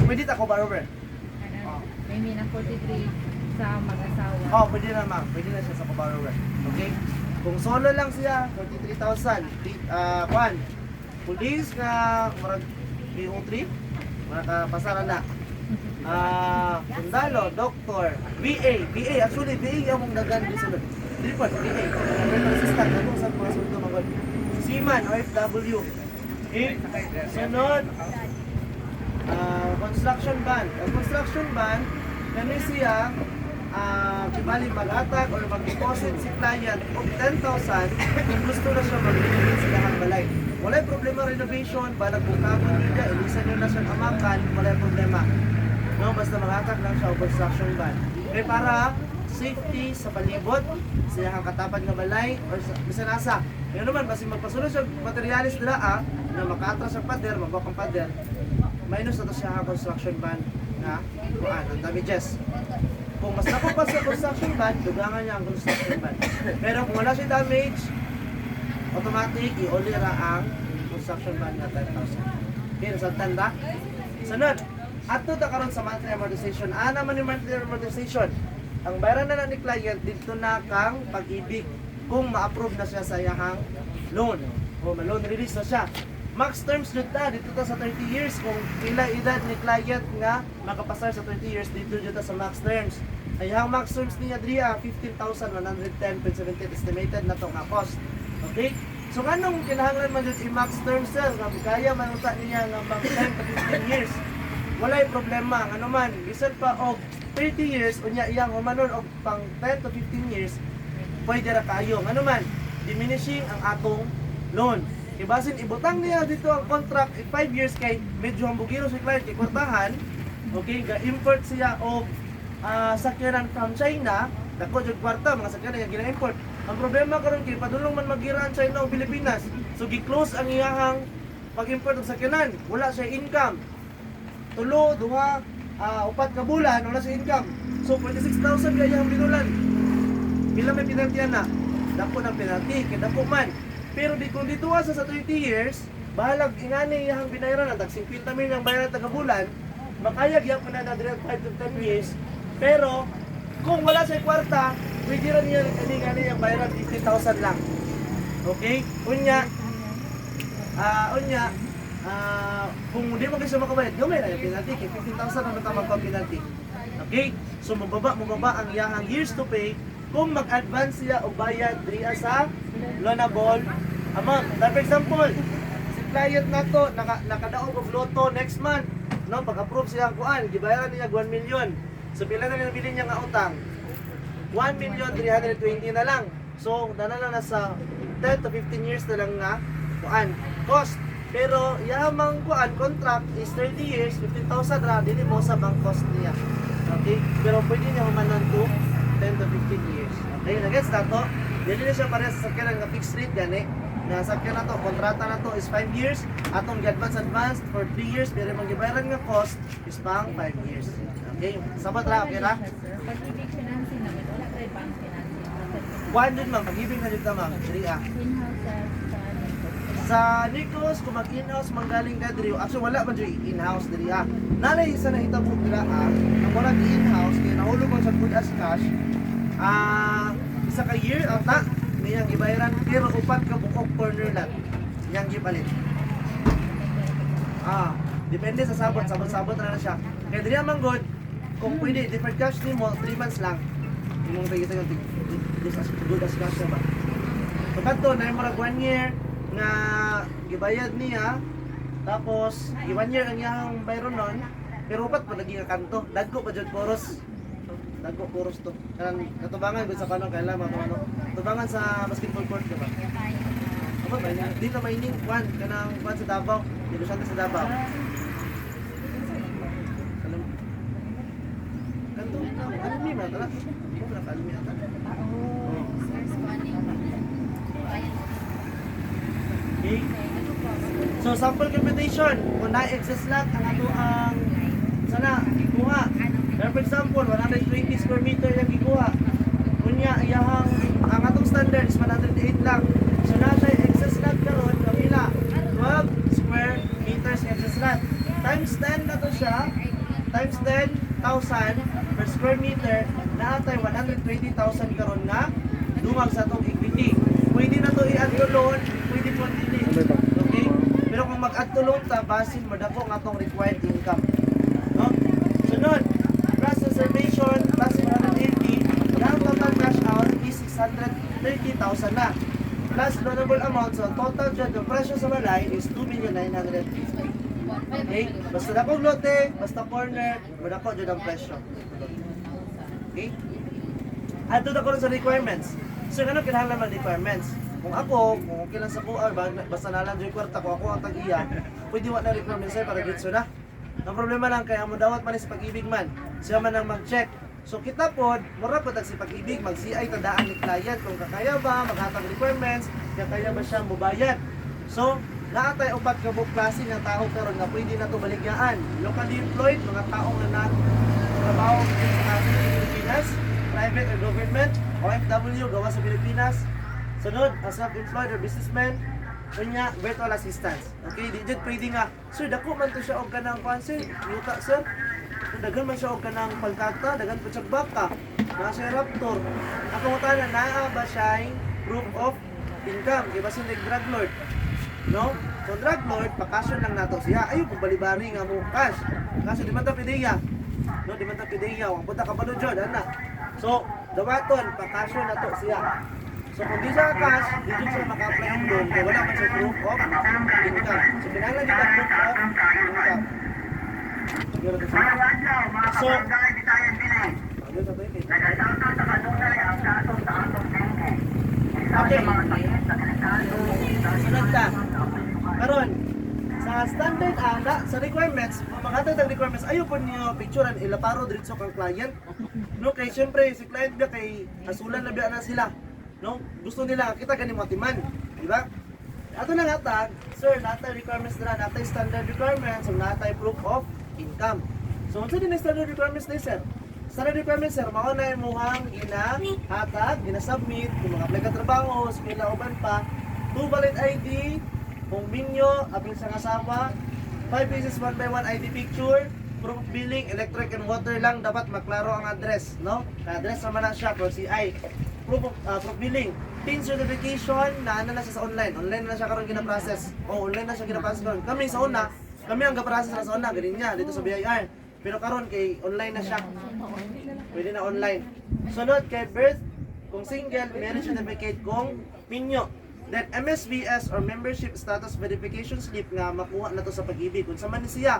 pwede ako ba, Robert? Ano, may minang 43 sa mag-asawa. Oh, pwede na ma'am. Pwede na siya sa Kubarower. Okay? Kung solo lang siya, 43,000. Kwan. Police nga, marag PO3. Pasara na. Sundalo, doktor, BA. Actually, BA yung mong dagan di sunod. Dili pa, BA. Ang assistant, ano sa mga sunod mga Seaman, OFW. Okay? Sunod, construction ban. Ang construction ban, kami siya, kibali mag-attack or mag-deposit si client of 10,000 kung gusto na siya mag-renovate sa lahang balay. Wala problema renovation, balag bukabon nyo niya, ilisan nyo na siya amakan, wala problema. No, basta mag-attack lang siya o construction ban. Kaya para safety sa palibot, siya kang katapat nga balay or bisa nasa. Kaya naman, kasi magpasunod siya materialis nila na maka-atras sa pader, magbakang pader, minus na to siya ang construction ban na kuan ang damages. Kung mas naku pa sa construction ban, dugangan niya ang construction ban. Pero kung wala siya damage, automatic i-olira ang construction ban na 10,000. Okay, sa tanda. Sunod, ato ta karon sa monthly amortization. Naman yung monthly amortization. Ang bayaran na ni client dito na kang pag-ibig kung ma-approve na siya sa iyahang loan o ma-loan release na siya. Max terms dito ta sa 30 years kung pila edad ni client nga makapasar sa 30 years dito sa max terms. Ay ang max terms niya driya 15,110.70 estimated na to nga cost. Okay? So nganong kinahanglan man jud i-max terms sir nga kaya man uta niya nga mag 10 to 15 years. Walay problema ano man bisan pa og 30 years unya iyang humanon og pang 10 to 15 years pwede ra kayo ano man diminishing ang atong loan. Ibasin ibutang niya dito ang contract 5 years kay medyo hambugiro si client kay kwartahan. Okay, ga-import siya og sakyanan from China, dako jud kwarta mga sakyanan nga gina-import. Ang problema karon kay padulong man magira ang China o Pilipinas. So gi-close ang iyahang pag-import og sakyanan, wala siya income. Tulo, duha, upat ka bulan wala siya income. So 46,000 kaya ang binulan. Pila may penalty na? Dako ng penalty kay dako man. Pero di kung dito sa 30 years, bahalag ingani iyang binayaran ang tag 50 million ang bayaran taga bulan, makayag yang na direct 5 to 10 years. Pero kung wala sa kwarta, pwede rin niya ingani ang bayaran 50,000 lang. Okay? Kung hindi mo kasi makabayad, gamay na yung penalty, kay 15,000 ang natamang pang penalty. Okay? So mababa ang iyang years to pay kung mag-advance siya o bayad diya sa loanable amount. For example, si client na to nakadaog og loto next month, no, pag-approve siya ang kuan, gibayaran niya 1 million. So pila na nabili niya nga utang? 1,320,000 na lang. So dana na sa 10 to 15 years na lang nga kuan cost. Pero yamang kuan contract is 30 years, 15,000 ra dili mo sa bank cost niya. Okay? Pero pwede niya humanan to 10 to 15 years. Okay, nagets na to. Dili na siya pareha sa sakyanan nga fixed rate gani. Na sakyan na to, kontrata na to is 5 years. Atong advance for 3 years, pero magibayaran nga cost is pang 5 years. Okay, sabat ra okay ra? Pag-ibig financing naman, wala tayo bank financing. One din ma'am, pag-ibig na dito ma'am. Dria. In-house Sa Nikos, kung mag-in-house manggaling ka diri, actually wala man diri in-house diri Nalay isa na hitabo dira ang wala in-house kay nahulog man sa good as cash. Isa ka year ata niyang gibayaran pero upat ka bukog corner lot. Niyang gipalit. Depende sa sabot na siya. Kaya dili man good kung pwede deferred cash nimo 3 months lang. Imong pagkita yung this as good as cash na ba. Pagkato na yung marag 1 year nga gibayad niya tapos 1 year ang iyang bayron nun pero upat pa lagi nga kanto. Dagko pa jud poros. Dagko poros to. Kanang katubangan gud sa kanong kailangan ano. Tubangan sa basketball court diba? Apa ba yan? Dito mining kwan kanang kwan sa Davao. Dito siya sa Davao. Kanto, ano ni man tala? Mo na kalmi ata. Okay. So sample computation, kung na-exist lang ang ato ang sana ikuha. Pero for example, 120 square meter yung ikuha. Kunya, iyahang ang atong standard is 108 lang. So na siya excess lot karon kapila 12 square meters excess lot. Times 10 na to siya. Times 10,000 per square meter na atay 120,000 karon nga dumag sa atong equity. Pwede na to i-add to loan, pwede po dili. Okay? Pero kung mag-add to loan ta, basin mo dako ang atong required income. No? Sunod, plus reservation, plus 180, ang total cash out is 630,000 na. Plus loanable amount, so total dyan, yung presyo sa balay is 2,950,000. Okay? Basta dakong lote, basta corner, madako dyan ang presyo. Okay? Add to sa requirements. So, ano kinahanglan ng requirements? Kung ako, kung okay lang sa kuha, basta nalang yung kwarta, kung ako ang tag-iya, pwede wala na requirements sa'yo para gitso na. Ang problema lang, kaya mo dawat man sa pag-ibig man, siya man ang mag-check. So, kita po, mura po si pag-ibig, mag-CI, tandaan ni client, kung kakaya ba, maghatag requirements, kakaya ba siya mubayad. So, naatay upat ka buong klase ng tao karon nga pwede na ito baligyaan. Locally employed, mga taong na trabaho sa Pilipinas, private or government, OFW, gawa sa Pilipinas. Sunod, self-employed or businessman, kunya, virtual assistance. Okay, di dyan pwede nga, sir, dako man to siya og kanang pansin, yuta, sir. Dagan man siya og kanang pagkata, dagan po siya baka, na siya raptor. Ako mo tanan, naa ba siya proof of income, iba siya drug lord. No? So, drug lord, pakasyon lang nato siya. Ayaw, kung balibari nga mo cash. Kaso, di man ta pideya. No, di man ta pideya. Huwag punta ka pa nun dyan, ana. So, dawaton, pakasyon na to siya. So, kung di siya cash, di dyan siya maka-apply ang loan kaya wala man siya proof of income. So, pinanglan kita proof of income. Siguro to siya. So, okay. Sunod ka. Karon, sa standard sa requirements, mga requirements, ayaw po niyo picturean, ilaparo diretso kang client. No, kay syempre si client biya kay asulan na biya na sila. No? Gusto nila kita ganing matiman, di ba? Ato na natag, sir, natay requirements na natay standard requirements, so natay proof of income. So, unsa din ang standard requirements ni sir? Standard requirements sir, mao na imuhang ginahatag, ginasubmit, kung mga apply ka trabaho, eskwela uban pa, 2 valid ID, kung minyo, apil sa asawa, 5 pieces 1x1 ID picture, proof of billing, electric and water lang, dapat maklaro ang address, no? Na-address naman na siya, for CI. Proof of billing, PIN certification, na ano na siya sa online. Online na siya karon gina-process. Online na siya gina-process karon. Kami sa una, kami ang ga-process na sa una, ganun niya, dito sa BIR. Pero karon kay online na siya. Pwede na online. Sunod kay birth, kung single, marriage certificate, kung minyo. Then MSVS or membership status verification slip nga makuha na to sa pag-ibig. Kung sa man ni siya,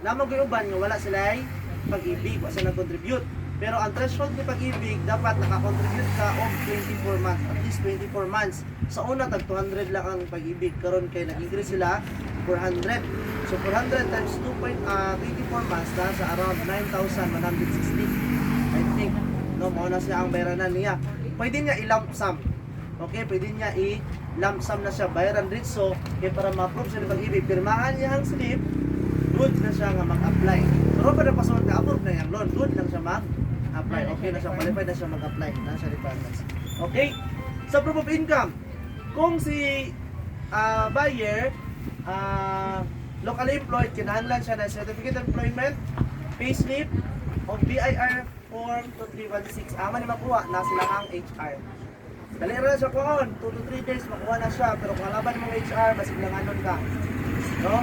namang uban nga wala sila ay pag-ibig, wala sila nag-contribute. Pero ang threshold ni pag-ibig, dapat naka-contribute ka of 24 months, at least 24 months. Sa una, tag 200 lang ang pag-ibig. Karon kay nag-increase sila, 400. So 400 times 2.24 months na sa around 9,160. I think, no, mauna siya ang bayranan niya. Pwede niya i-lump sum. Okay, pwede niya i-lump sum na siya, bayaran rin so, kaya para ma-approve siya ng pag-ibig, pirmahan niya ang slip, good na siya nga mag-apply. So, pa na pasunod na approve na yung loan, good lang siya mag-apply. Okay na siya, qualified na siya mag-apply, na siya requirements. Okay, sa proof of income, kung si buyer, locally employed, kinahanglan siya ng certificate of employment, payslip, o BIR form 2316, ama ni makuha na sila ang HR. Dali ra siya kuon, 2 to 3 days makuha na siya, pero kung alaban mo HR, basig lang anon ka. No?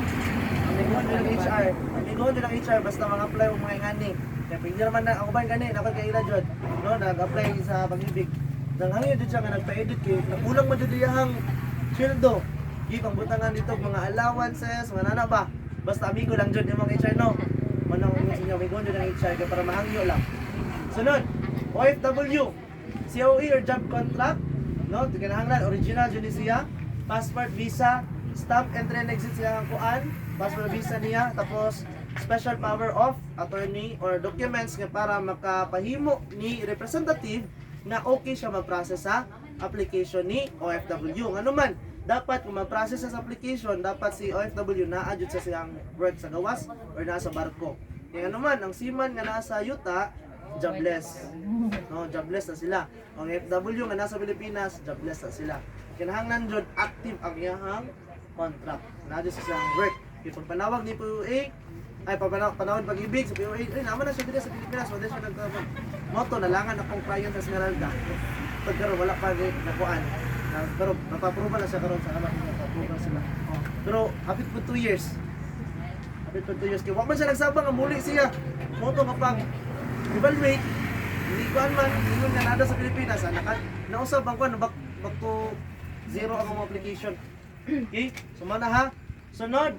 Amingon din ng HR. Amingon din ng HR basta mag-apply mo mga ingani. Kaya pwede naman na ako ba yung ganin, ako kay Ila Jod. No, nag-apply sa pag-ibig. Nang hangin din siya nga nagpa-edit kay nakulang man din diyang sweldo. Gipang butangan dito mga allowances, mga nana ba. Basta amigo lang Jod yung mga HR no. Manang inyo amigo din ng HR kaya para mahangyo lang. Sunod, OFW. COE or job contract, no? Kinahanglan original jud ni siya, passport, visa, stamp entry and exit siya ang kuan, passport visa niya, tapos special power of attorney or documents nga para makapahimo ni representative na okay siya mag-process sa application ni OFW. Ano man, dapat kung mag-process sa application, dapat si OFW na-adjust sa siyang work sa gawas or nasa barko. Kaya ano man, ang seaman nga nasa yuta, jobless. No, jobless na sila. Ang OFW nga nasa Pilipinas, jobless na sila. Kinahanglan jud active ang iyang contract. Na-adjust sa siyang work. Kung panawag ni POA, ay panahon pag-ibig sa POA, ay naman na siya dito sa Pilipinas, wala siya nagtapon. Moto, nalangan akong client sa Esmeralda. Pagkaroon, wala pa rin nakuan. Pero napaprova na siya karon sa anak niya, napaprova sila. Pero hapit po 2 years. Hapit po 2 years. Kaya wag man siya nagsabang, ang muli siya. Moto kapag evaluate, hindi ko man, hindi nga nada sa Pilipinas. Nausap ang kuan, back to zero ang mga application. Okay? So mana ha? Sunod,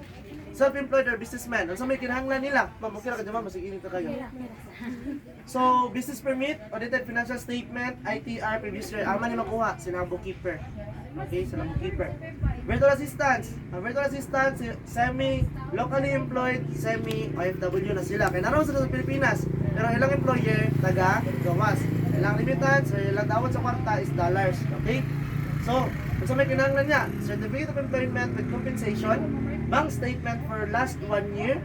self-employed or businessman. Ano sa may kinahanglan nila? Ma'am, okay na ka dyan ma'am, masig init ka kayo. So, business permit, audited financial statement, ITR, previous year, ama ni makuha, sinang bookkeeper. Okay, sinang bookkeeper. Virtual assistance. Ang virtual assistance, semi-locally employed, semi-OFW na sila. Kaya naroon sila sa Pilipinas. Pero ilang employer, taga-gawas. Ilang remittance, or ilang dawat sa kwarta is dollars. Okay? So, kung sa may kinahanglan niya, certificate of employment with compensation, bank statement for last 1 year,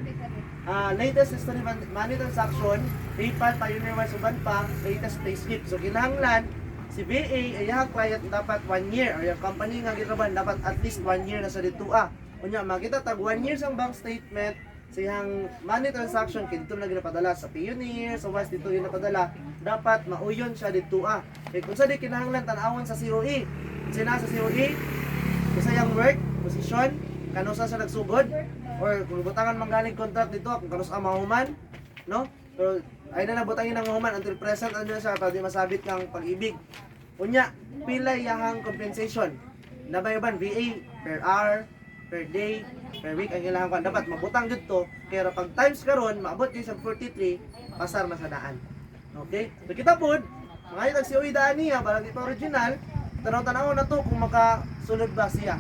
latest history money transaction, PayPal, Pioneer Wise, uban pa, latest payslip. So, kinahanglan, si BA, ay yung client dapat 1 year, or yung company nga giraban, dapat at least 1 year na sa dito Kunya, makita tag 1 year sa bank statement, siyang money transaction, kaya dito na ginapadala sa Pioneer, sa Wise dito ginapadala, dapat mauyon siya dito Kaya kung sa di kinahanglan, tanawon sa COE, sina sa COE, kasi yung work, position, kanusa sa nagsugod, or kung butangan manggaling contract dito, kung kanusa mahuman, no? Pero ay na nabutangin ng mahuman until present ano siya para di masabit ng pag-ibig. Unya, pila yahang compensation. Nabayaban VA per hour, per day, per week ang ilang kan dapat mabutang dito. Kaya pag times karon maabot kayo sa 43, pasar na sa daan. Okay? So kita pod, mga itag COE daan niya, barang ito original, tanaw-tanaw na to kung makasunod ba siya.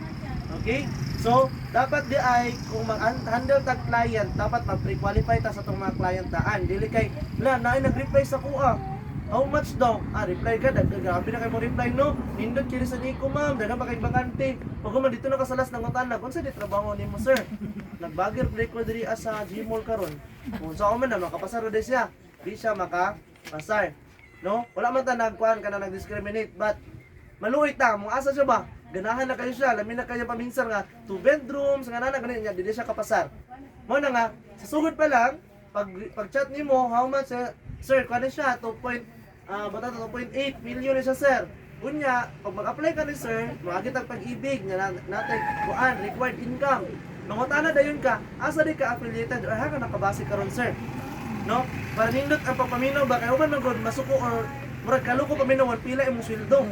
Okay? So, dapat di ay, kung mag-handle tag client, dapat mag-pre-qualify ta sa itong mga client daan. Dili kay, na nag-reply sa kuha. How much daw? Reply ka, grabe na kayo mo reply, no? Nindot kili sa Nico, ma'am, dagan pa kay bakante. Pag man dito na kasalas ng utana, kung sa di trabaho ni mo, sir? Nag-bagger break ko diri sa Gmall karon. Kung sa man na, makapasar na siya. Di siya makapasar. No? Wala man ta nagkuhan ka na nag-discriminate, but maluit ta, mong asa siya ba? Ganahan na kayo siya, lamin na kayo paminsan nga 2 bedrooms, nga nana ganun niya, dili siya kapasar. Mo na nga, sa sugod pa lang, pag chat nimo, how much sir, kano siya 2.8 million na siya sir. Unya, pag mag-apply ka ni sir, magagit ang pag-ibig nga natin kuan required income. Mangutana dayon ka, asa di ka affiliated or ha ka nakabase karon sir. No? Para nindot ang pagpaminaw ba kayo man magod masuko or murag kaloko paminawon pila imong sweldo.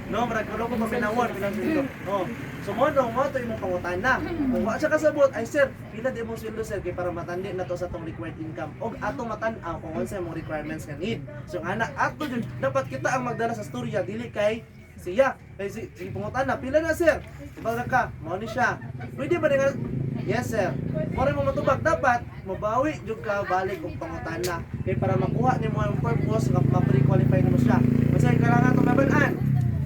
No, murag kaloko paminawon pila sweldo. Oh. So mo to imong pangutana. Kung wa siya kasabot, ay sir, pila di imong sweldo sir kay para matandi na to sa tong required income. Og ato matan-aw kung unsa imong requirements nga need. So ana ato jud dapat kita ang magdala sa storya dili kay siya. Kay si pangutana, pila na sir? Ibang ka, mo ni siya. Pwede ba nga? Yes sir. Para mo matubag dapat mabawi jud ka balik og pangutana kay para makuha nimo ang purpose nga ma-pre-qualify nimo siya. Kasi kailangan to maban-an.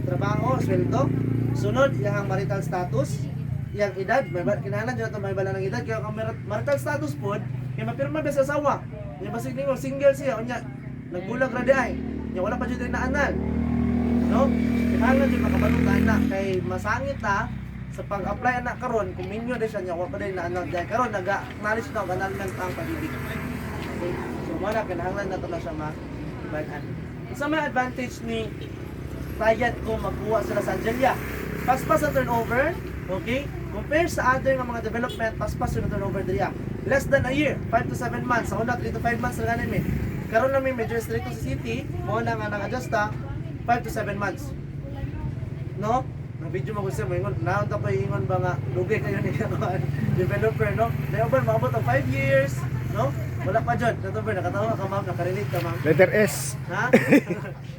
Trabaho, sweldo, sunod iyang marital status, iyang edad, kinahanglan jud ato may bala ng edad kay ang marital status pod kay mapirma ba sa asawa. Nya basig ningo single siya unya nagbulag ra di ay. Nya wala pa jud inaanan. No? Kinahanglan jud makabalong na kay masangit ta sa pag-apply anak karon kung minyo din siya niya wala pa din na anak dahil karon nag-acknowledge na annulment ang pag-ibig. Okay? So wala kinahanglan na to na siya ma-ibanan. Sa may advantage ni client kung magkuha sila sa Angelia. Paspas ang turnover, okay? Compare sa other nga mga development, paspas yung turnover diriya. Less than a year, 5 to 7 months. Sa una, 3 to 5 months na ganin mi. Karon na may medyo restricted sa city, mo na nga nang-adjusta, 5 to 7 months. No? Na video mo gusto mo ingon, naon ta pa ingon ba nga lugi kayo ni developer, no? Dayo ba maabot ang 5 years, no? Wala pa jud, kato ba nakatawa ka ma'am, nakarelate ka ma'am. Letter S. Ha?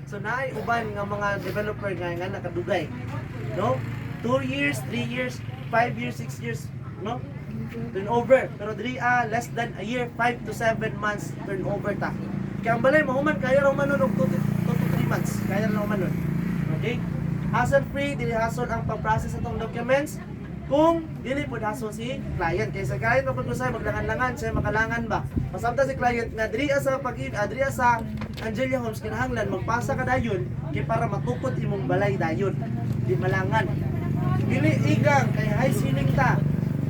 So naay uban nga mga developer nga nakadugay. No? 2 years, 3 years, 5 years, 6 years, no? Turnover. Pero diri less than a year, 5 to 7 months turnover ta. Kaya ang balay mahuman kaya ra man og 2 to 3 months. Kaya ra man nun. Okay? Hassle free, dili hassle ang pag-process atong documents. Kung dili pud hassle si client, kay sa client mapud usay maglangan-langan siya makalangan ba. Masamta si client nga diri sa diri sa Angelia Homes kinahanglan magpasa ka dayon kay para matukod imong balay dayon. Di malangan. Dili igang kay high ceiling ta.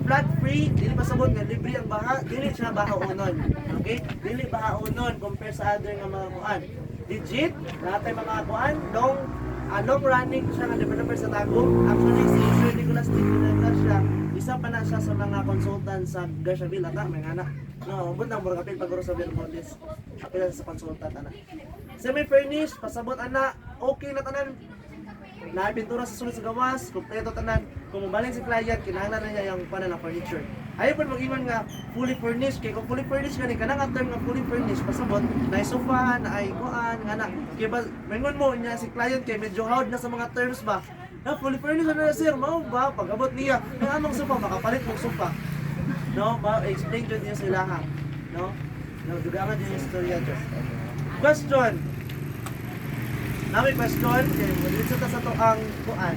Flood free, dili pasabot nga libre ang baha, dili siya bahaonon. Okay? Dili bahaonon compare sa other nga mga kuan. Legit, lahat ay mga kuan, long running siya nga developer sa Tagum. Actually, si Sir Nicolas Tintinaglar siya, isa pa na siya sa mga consultant sa Garciaville, ata, may anak. No, but nang murag apil paguro sa Vermontes. Apil sa consultant, ana. Semi-furnished, pasabot, ana, okay na tanan. Naipintura sa sulod sa gawas, kumpleto tanan. Kung mabaling si client, kinahanglan na niya yung panan ng furniture. Ayaw pa mag-iwan nga fully furnished. Kaya kung fully furnished ka ni, kanang ang term nga fully furnished, pasabot, na sofa, na kuan, nga na. Kaya ba, mengon mo niya si client kay medyo hard na sa mga terms ba. Na fully furnished na sir, mao ba? Pag-abot niya, ang amang sofa, makapalit mong sofa. No, ba, explain dyan niya sila ha. No? No, dugangan dyan yung storya dyan. Question. Na may question, kaya dito ta sa to ang kuan.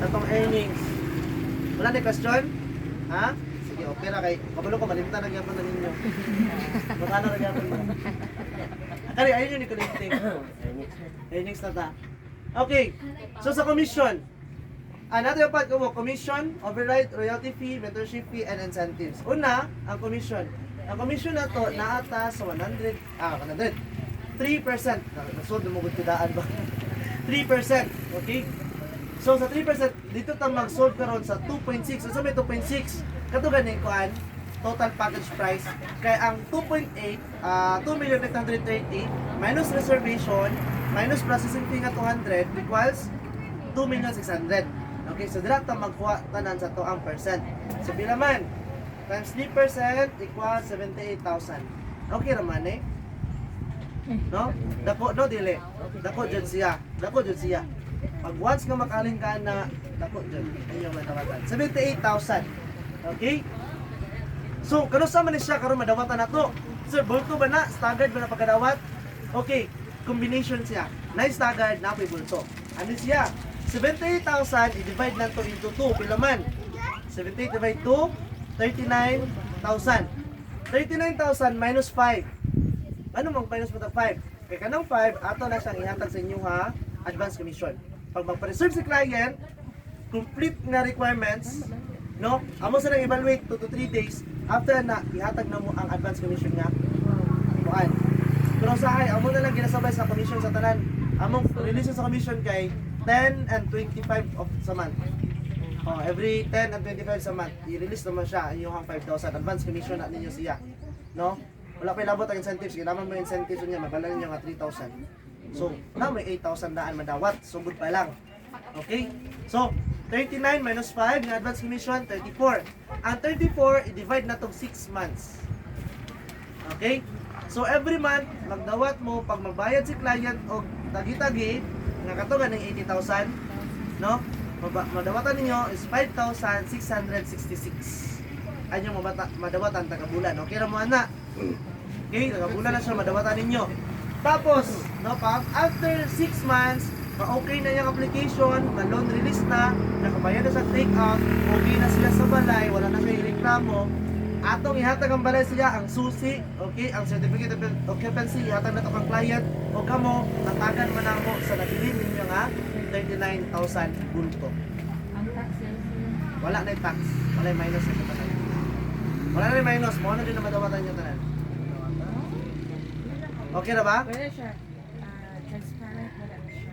Atong earnings. Wala na question? Ha? Sige, okay na kay. Kabalo ko malimtan na gyapon na ninyo. Baka na gyapon mo. Kali ayun yung ni-collecting. Earnings na ta. Okay. So sa commission. Nato yung part ko commission, override, royalty fee, mentorship fee, and incentives. Una, ang commission. Ang commission na to naata sa 100. 3%. Nasod mo gud tidaan ba? 3%. Okay? So sa 3%, dito ta mag-sold karon sa 2.6. So may 2.6. Kato ganing kuan, total package price. Kaya ang 2.8, 2,830,000 minus reservation, minus processing fee nga 200 equals 2,600,000. Okay, so dira ta magkuha tanan sa to ang percent. So pila man? Times 3% equals 78,000. Okay ra man eh? No? Dako no dili. Dako jud siya. Dako jud siya. Pag once nga makaling ka na dako jud ayaw matawatan. 78,000. Okay? So kano sa man ni siya karon madawatan nato? Sir, bulto ba na? Staggered ba na pagkadawat? Okay, combination siya. Na staggered na pay bulto. Ano siya? 78,000 i-divide nato into 2 pila man? 78 divide 2 39,000. 39,000 minus 5. Ano mang minus mo 5? Kaya kanang 5, ato na siyang ihatag sa inyo ha, advance commission. Pag magpa-reserve si client, complete nga requirements, no? Amo sa nang evaluate 2 to 3 days, after na, ihatag na mo ang advance commission nga. Kuan. Pero usahay, amo na lang ginasabay sa commission sa tanan. Among release sa commission kay 10 and 25 of sa month. Oh, every 10 and 25 sa month, i-release naman siya ang inyong 5,000 advance commission na ninyo siya. No? Wala pa ilabot ang incentives, kailangan mo yung incentives niya, mabala ninyo nga 3,000. So, na may 8,000 daan madawat, sugod pa lang. Okay? So, 39 minus 5, yung advance commission, 34. Ang 34, i-divide na itong 6 months. Okay? So, every month, magdawat mo, pag magbayad si client o tagi-tagi, nga katungan ng 80,000, no? Madawatan ninyo is 5,666. Ayun yung madawatan tagabulan. Okay ra mo ana? Okay, tagabulan na siya madawatan ninyo. Tapos, no, pag after 6 months, okay na yung application, ma-loan release na, nakabayad na sa take out, okay na sila sa balay, wala na siya ireklamo. Atong ihatag ang balay siya, ang susi, okay, ang certificate of occupancy, ihatag na ito kang client, o kamo, natagan man ako sa nabilin ninyo nga, 39,000 bulto. Ang taxes. Wala na yung tax, wala yung minus na ito. Wala na yung minus, mo na din na madawatan nyo tanan. Okay na ba? Wala siya. Transparent, wala siya.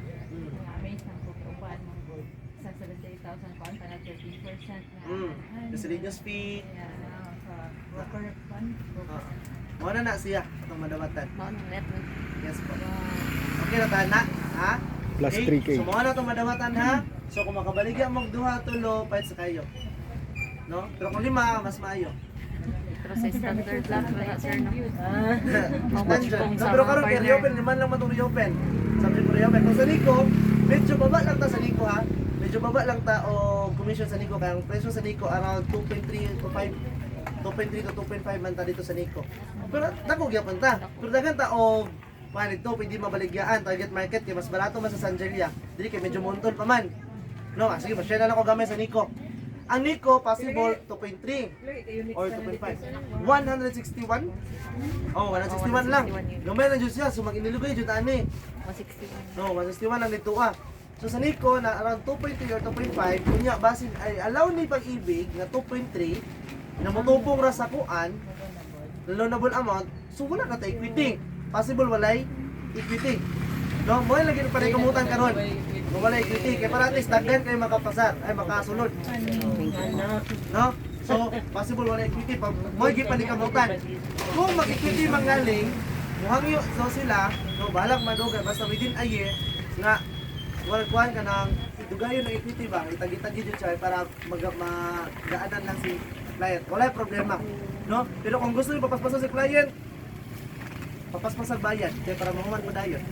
pa na 30% na. Miscellaneous fee. Sa worker fund. Mo na siya atong madawatan. Mao na net. Yes po. Okay na tahan na, ha? Plus Okay? 3K. So, mga na itong madawatan, ha? So, kung makabaligya mong duha, tulo, pahit sa kayo. No? Pero kung lima, mas maayo. Pero sa standard lang wala sir no. Nandyan. No, pero karon kay reopen, liman lang matong reopen. Sabi ko reopen. Kung sa Nico, medyo baba lang ta sa Nico, ha? Medyo baba lang ta o commission sa Nico. Kaya ang presyo sa Nico, around 2.3 to 5. 2.3 to 2.5 man ta dito sa Nico. Pero dako gyapon ta. Pero daghan ta og panit to pwede mabaligyaan target market kay mas barato man sa Sanjelia. Dili kay medyo montol pa man. No, sige, ma-share na lang ko gamay sa Nico. Ang Nico possible 2.3 or 2.5. 161. Oh, 161 lang. Gamay na jud siya so mag-inilugay jud ani. 161. No, 161 lang dito ah. So sa Nico na around 2.3 or 2.5 kunya basin ay allow ni pag-ibig nga 2.3 na motubong ra sa kuan loanable amount so wala na ta equity. Possible walay equity. No, mo lagi pa rin kamutan karon. Kung wala equity kay para at least daghan kayo makapasar ay makasulod. No? So possible wala equity pag mo gi pa ni kamutan. Kung mag-equity mangaling muhangyo so sila no balak madugay basta within a year nga wala kuan ka nang dugayon ng equity ba itagi-tagi jud siya para magaanan lang si client. Wala problema. No? Pero kung gusto niyo papaspasan si client, papaspasan bayad kaya para mahuman mo dayon.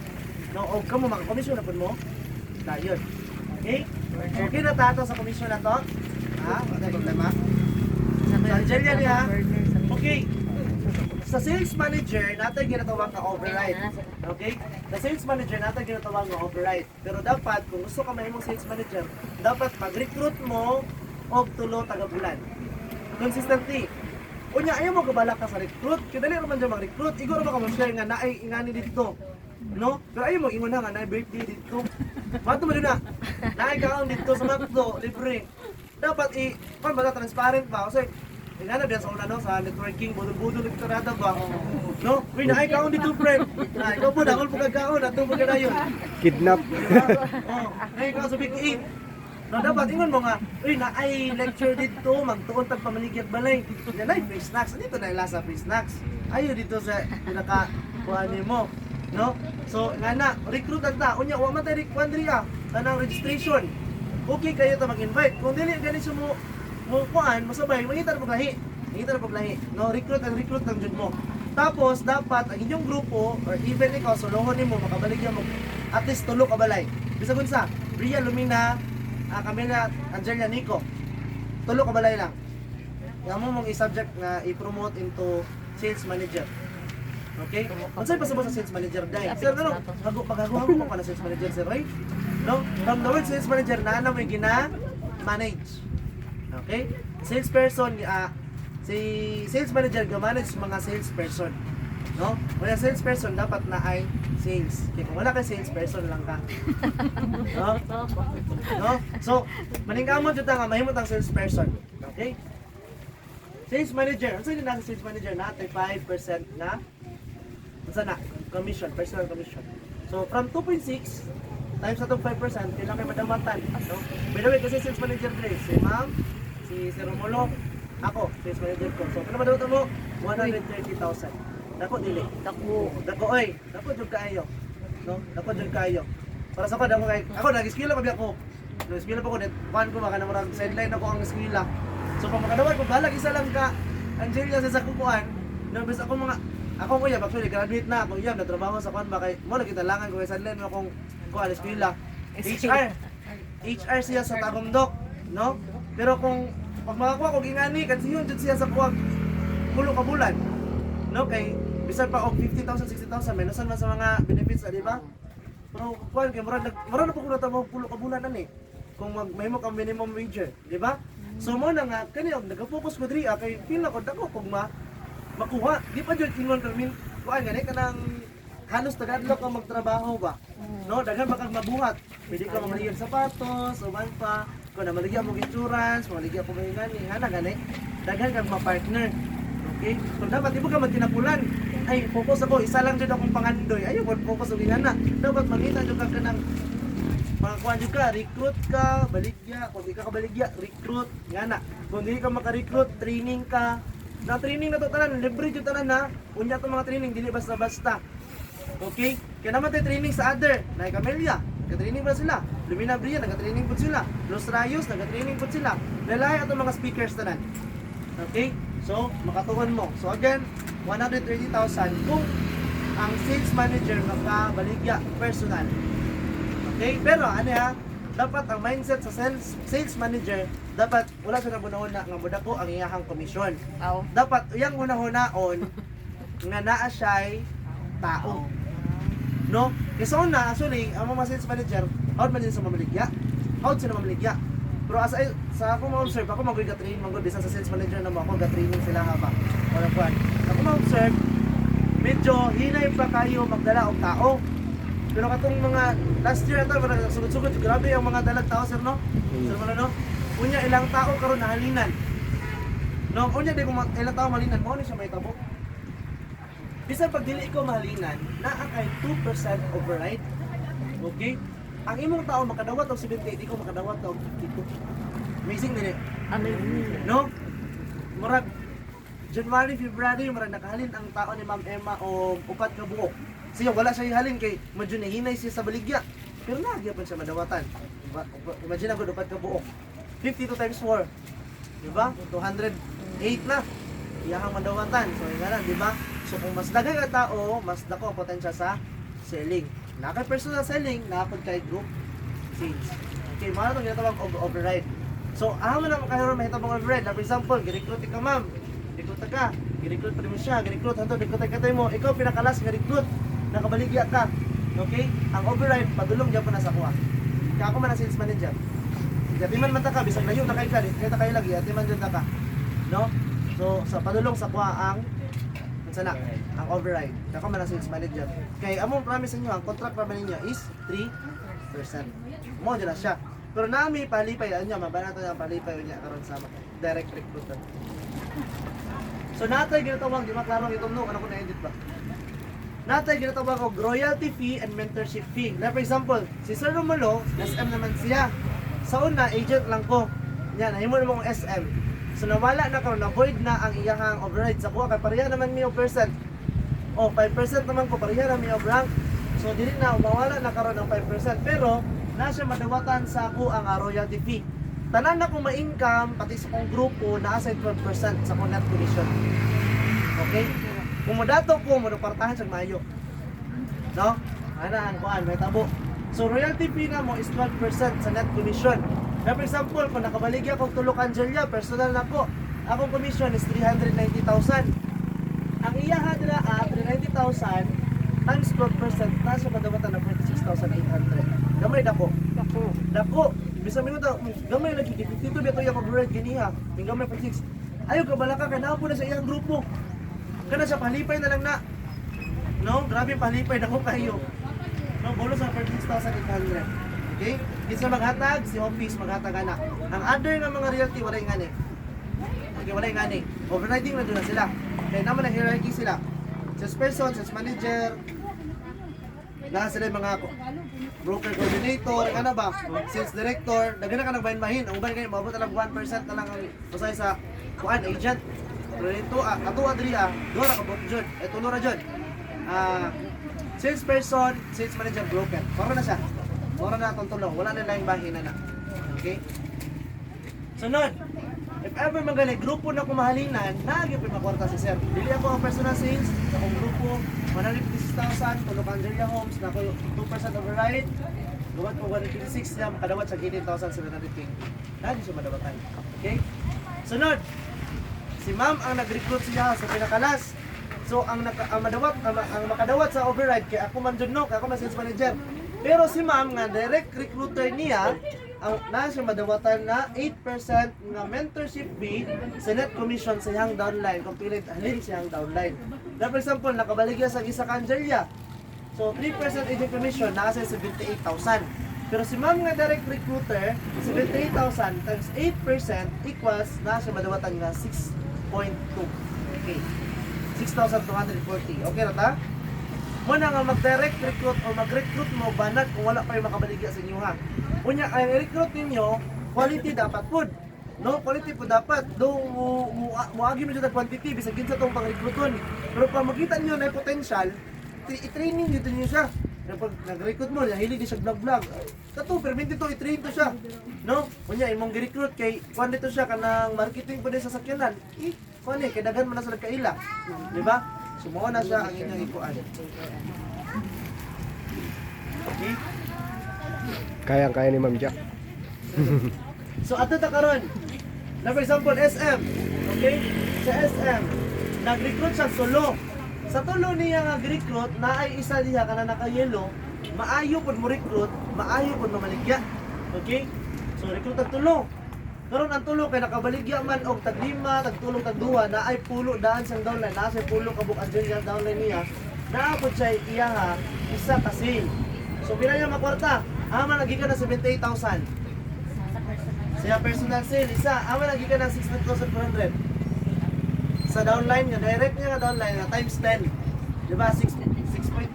No, og kamo maka-commission na pud mo dayon. Okay? So kinatato sa commission na to. Ha? Wala problema. Sa Angelia niya. Okay. Sa sales manager, natin ginatawag na override. Okay? Sa sales manager, natin ginatawag na override. Pero dapat, kung gusto ka mahimong sales manager, dapat mag-recruit mo og tulo taga-bulan. Consistently. Unya, ayaw mo kabalak ka sa recruit. Kaya dali naman dyan mag-recruit. Igor mo ka mo-share nga naay ingani dito. No? Pero ayaw mo ingon na nga naay birthday dito. Bato mo din na. Naay kaon dito sa McDo, libre. Dapat kung ba transparent ba? Kasi ingana diyan sa una no sa networking budol-budol dito rada ba? No? Uy, naay kaon dito friend. Na ikaw po dakol pag kaon ato pag dayon. Kidnap. Oh, naay kaon sa big eat. No, dapat ingon mo nga, uy, naay lecture dito, magtuon tag pamaligyag balay. Yan ay free snacks. Dito na ilasa free snacks. Ayo dito sa pinaka kuha mo. No? So, nga na, recruit ang ta. Unya, wa man tayo Andrea, tanang registration. Okay kayo ta mag-invite. Kung dili ganito mo kuan, masabay, mangita na paglahi. Mangita na paglahi. No, recruit ang jud mo. Tapos, dapat ang inyong grupo, or even ikaw, solohon nimo makabaligyan mo, at least tulo ka balay. Bisa kung sa, Bria, Lumina, Camila, Angelia, Nico. Tulo ka balay lang. Yan mo mong i-subject na i-promote into sales manager. Okay? Unsay pa sa sales manager dai? Sir, ano? Paghaguhan mo pa na sales manager, sir, right? No? From the word sales manager na mo gina-manage. Okay? Salesperson, si sales manager ga-manage mga salesperson. No? Wala salesperson dapat na ay sales. Kaya kung wala kay salesperson lang ka. No? No? So, maningkamot jud ta nga mahimot ang salesperson. Okay? Sales manager, unsa din ang sales manager natin 5% na unsa na commission, personal commission. So from 2.6 times sa 5%, kailan kay madamatan, no? By the way, kasi sales manager dire, si Ma'am, si Sir Romulo, ako, sales manager ko. So kung madamatan mo 130,000. Dako dili. Dako oy, dako jud kaayo. No? Dako jud kaayo. Para sa ako ako nag-skill pa biya ko. Nag-skill pa ko net, kuan ko maka na murag sideline ako ang eskila. So pag makadawat ko balag isa lang ka Angelia sa sakukuan, no bis ako mga ako kuya actually graduate na ako na trabaho sa kuan ba kay mo lagi talangan ko sa sideline akong kuan eskwela. HR siya sa Tagumdok, no? Pero kung pag makakuha ko gingani kansiyon jud siya sa kuwag pulo ka bulan. No kay bisan pa og 50,000 60,000 minusan man sa mga benefits, di ba? Pero kuan kay murag na po ko natamo pulo ka bulan ani. Kung mahimo ka minimum wage, di ba? So mo na nga kani og nagafocus ko diri kay feel ako dako kung makuha. Di pa jud ingon permin kuan gani kanang halos tagadlok ka magtrabaho ba. No, daghan pa kang mabuhat. Pwede ka mamaligyan sapatos, uban pa. Kung na maligyan mo insurance, maligyan po mga gani, hana gani. Daghan kang ma-partner. Okay? So dapat ibo ka magtinapulan. Ay, focus ako, isa lang jud akong pangandoy. Ayo ko focus og ingana. Dapat mangita jud ka kanang mga kuan jud ka, recruit ka, baligya, kung di ka kabaligya, recruit, nga na. Kung di ka maka-recruit, training ka. Na training na to tanan, libre jud tanan na. Unya to mga training dili basta-basta. Okay? Kaya naman tayo training sa other, na Camellia, nag-training ba sila? Lumina Bria, nag-training po sila. Los Rayos, nag-training po sila. Lalaya itong mga speakers tanan. Okay? So, makatuon mo. So again, 130,000 kung ang sales manager makabaligya personal. Okay? Pero ano ha, dapat ang mindset sa sales manager, dapat wala siya na bunahon nga muda ko ang iyahang komisyon. Aw. Dapat iyang una-hunaon nga naa siya'y tao. No? Kasi una, actually, ang mga sales manager, out man din sa mamaligya. Out sila mamaligya. Pero sa ako ma-observe, ako mag-train, bisan sa sales manager na mo, ako ga-training sila haba. Wala kuhan. Ako ma-observe, medyo hinay pa kayo magdala og tao. Pero katong mga last year ito, sugod-sugod, grabe ang mga dalag tao, sir, no? Sir, wala, no? Unya, ilang tao karon nahalinan. No? Unya, di ko ilang tao malinan, mo siya may tabo. Bisan pag dili ko mahalinan, naa kay 2% override. Okay? Ang imong tao makadawat og 70, di ko makadawat og 52. Amazing din eh. Ano No? Murag January, February, murag nakahalin ang tao ni Ma'am Emma o 4 ka buok. Siya wala siya ihalin kay medyo nahinay siya sa baligya. Pero nagya pa siya madawatan. Diba? Imagine ako 4 ka buok. 52 times 4. Diba? 208 na. Iyahang madawatan. So yun nga lang, diba? So kung mas dagay ka tao, mas dako ang potensya sa selling. Nakay personal selling, nakapag kay group sales. Okay, mga itong ginatawag override. So, ahama na makahiron mahitabang override. For example, girecruit ka ma'am, recruit ka, girecruit pa rin mo siya, girecruit hanto, recruit ka tayo mo, ikaw pinakalas nga recruit, nakabaligya ka. Okay? Ang override, padulong dyan pa na sa kuha. Kaya ako man ang sales manager. Yatiman man ta ka, bisag layo na kayo ka, kaya kayo lagi, yatiman dyan ka. No? So, sa padulong sa kuha ang sana ang override. Ako man ang sales manager. Kaya among promise niyo, ang contract naman ninyo is 3%. Mo dyan na siya. Pero nami palipay niya, mabana natin ang palipay niya karon sa direct recruiter. So natay ginatawag, di maklaro itong no, ano ko na-edit ba? Natay ginatawag og royalty fee and mentorship fee. Na for example, si Sir Romulo, SM naman siya. Sa una, agent lang ko. Yan, nahimo naman kong SM. So nawala na karon, na-void na ang iyahang override sa kuha kay pareha naman mi og percent. O 5% naman ko pareha na mi og rank. So dili na mawala na karon ang 5%, pero na siya madawatan sa ako ang royalty fee. Tanan na kong ma-income pati sa kong grupo na aside 12% sa kong net commission. Okay? Kung modato ko mo partahan sa mayo. No? Ana ang kuan may tabo. So royalty fee na mo is 12% sa net commission. Na for example, kung nakabaligya akong tulok Angelia, personal na ko, akong commission is 390,000. Ang iyaha nila 390,000 times 12%, na siya madawatan ng 46,800. Gamay dako. Dako. Bisa mo daw, gamay lagi, 52 beto yung override ganiha. Yung gamay 46. Ayaw ka balaka, kanapo na sa iyang grupo. Kana siya, palipay na lang na. No? Grabe palipay, dako kayo. No? Bolo sa 46,800. Okay? Isa maghatag, si office maghatag anak. Ang other nga mga realty, walay ngani. Okay, walay ngani. Overriding na doon na sila. Kaya naman ang hierarchy sila. Sales person, sales manager, lahat sila yung mga broker coordinator, ano ba? Sales director, dagana ka nagbahin-bahin. Ang uban kayo, mabot lang 1% na lang ang usay sa kuan agent. Pero ito, ato adriya, doon na kabot dyan. Ito lura dyan. Sales person, sales manager, broker. Para na siya. Para na itong tulong. Wala na lang bahin na. Okay? Sunod. If ever magaling, grupo na kumahalinan, naging pinakwarta si Sir. Dili ako ang personal sales, akong grupo, 156,000, tulog Angelia Homes, na ako 2% override, gawat ko 156 niya, makadawat sa 18,720. Lagi siya madawatan. Okay? Sunod, si ma'am ang nag-recruit siya sa pinakalas. So, ang makadawat sa override, kaya ako man dyan, no, kaya ako man sales manager. Pero si ma'am nga, direct recruiter niya, ang nasa madawatan na 8% nga mentorship fee sa net commission sa iyang downline kung pilit halin sa iyang downline. Na for example, nakabaligya sa isa ka Angelia. So 3% agent commission nasa 78,000. Pero si ma'am nga direct recruiter, 78,000 times 8% equals nasa madawatan nga 6.2. Okay. 6,240. Okay na ta? mo na nga mag-direct recruit o mag-recruit mo banag kung wala pa yung makabaligya sa inyo ha. Unya ang recruit ninyo, quality dapat pud. No, quality po dapat. Do muagi mo jud quantity bisag kinsa tong pang-recruiton. Pero pag makita niyo na yung potential, i-training dito niyo siya. Pag nag-recruit mo, hilig di siya vlog-vlog. Kato, permit ito, i-train to siya. No? Kunya, imong gi-recruit kay kuan dito siya kanang marketing pa din sa sakyanan. Kuan kay daghan man na sa nagkaila. Di ba? Sumuha na siya ang inyong ikuan. Okay? Kayang-kaya ni Ma'am Jack. So ato ta karon. Na for example SM, okay? Sa SM, nag-recruit siya solo. Sa tulo niya nga recruit na ay isa diha kana naka-yellow, maayo pud mo recruit, maayo pud mamaligya. Okay? So recruit ang tulo. Karon ang tulo kay nakabaligya man og tag-5, tag-tulo, tag-2 na ay pulo daan sang downline, na sa pulo kabuk adjun nga downline niya. Naa pud siya iyaha isa ka sale. So pila niya makwarta? Ama nagikan na 78,000. Siya personal sale isa, ama nagikan na 16,400. Sa downline nga, direct niya nga downline nga times 10. Diba? 6.2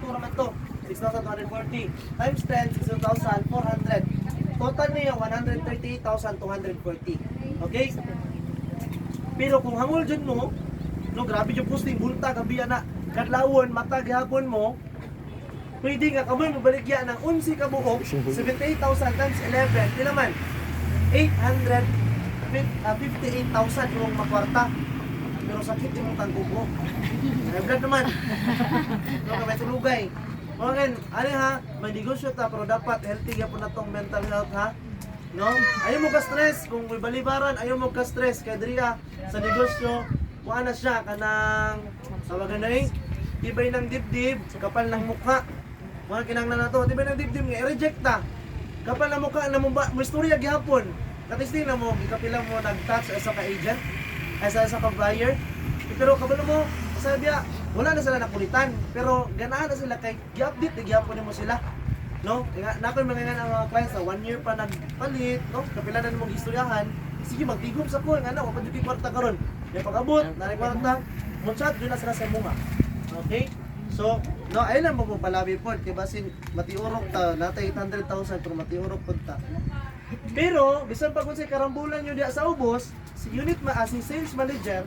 naman to. 6,240. Times 10, 16,400. Total niya 138,240. Okay? Pero kung hangol dyan mo, no, grabe yung posting, bulta, gabi na, kadlawon, mata, gihapon mo, pwede nga kamoy mabaligya ng 11 kabuok, 78,000 times 11, di naman, 858,000 yung makwarta. Pero sakit yung tangkubo. Nagblad naman. No, kamay tulugay. Mga kan, ano ha, may negosyo ta, pero dapat healthy ka po na tong mental health ha. No? Ayaw mo ka-stress. Kung may balibaran, ayaw mo ka-stress. Kaya diri ha, sa negosyo, kuha na siya, kanang, sabagan na tibay ng dibdib, kapal ng mukha. Mga kinanglan na to, tibay ng dibdib nga, i-reject ta. Kapal ng mukha, na mo istorya gihapon. Katisting na mo, ikapila mo nag-touch sa ka-agent. Ay sa ka-buyer. Pero kabalo mo, sabi niya, wala na sila nakulitan. Pero ganahan na sila kay gi-update, gi-upon mo sila. No? Nakoy mga nga ang mga clients sa 1 year pa nagpalit, no? Kapila na mong istoryahan. Sige, magtigom sa ko, nga na, wapad yung kwarta karon. Kaya pag-abot, naray kwarta, mo-chat, doon na sila sa munga. Okay? So, no, ayun lang mo palabi po. Kaya basin, matiurok ta, natay 800,000, pero matiurok po ta. Pero, bisan pag kung sa karambulan nyo diya sa ubos, si unit si sales manager,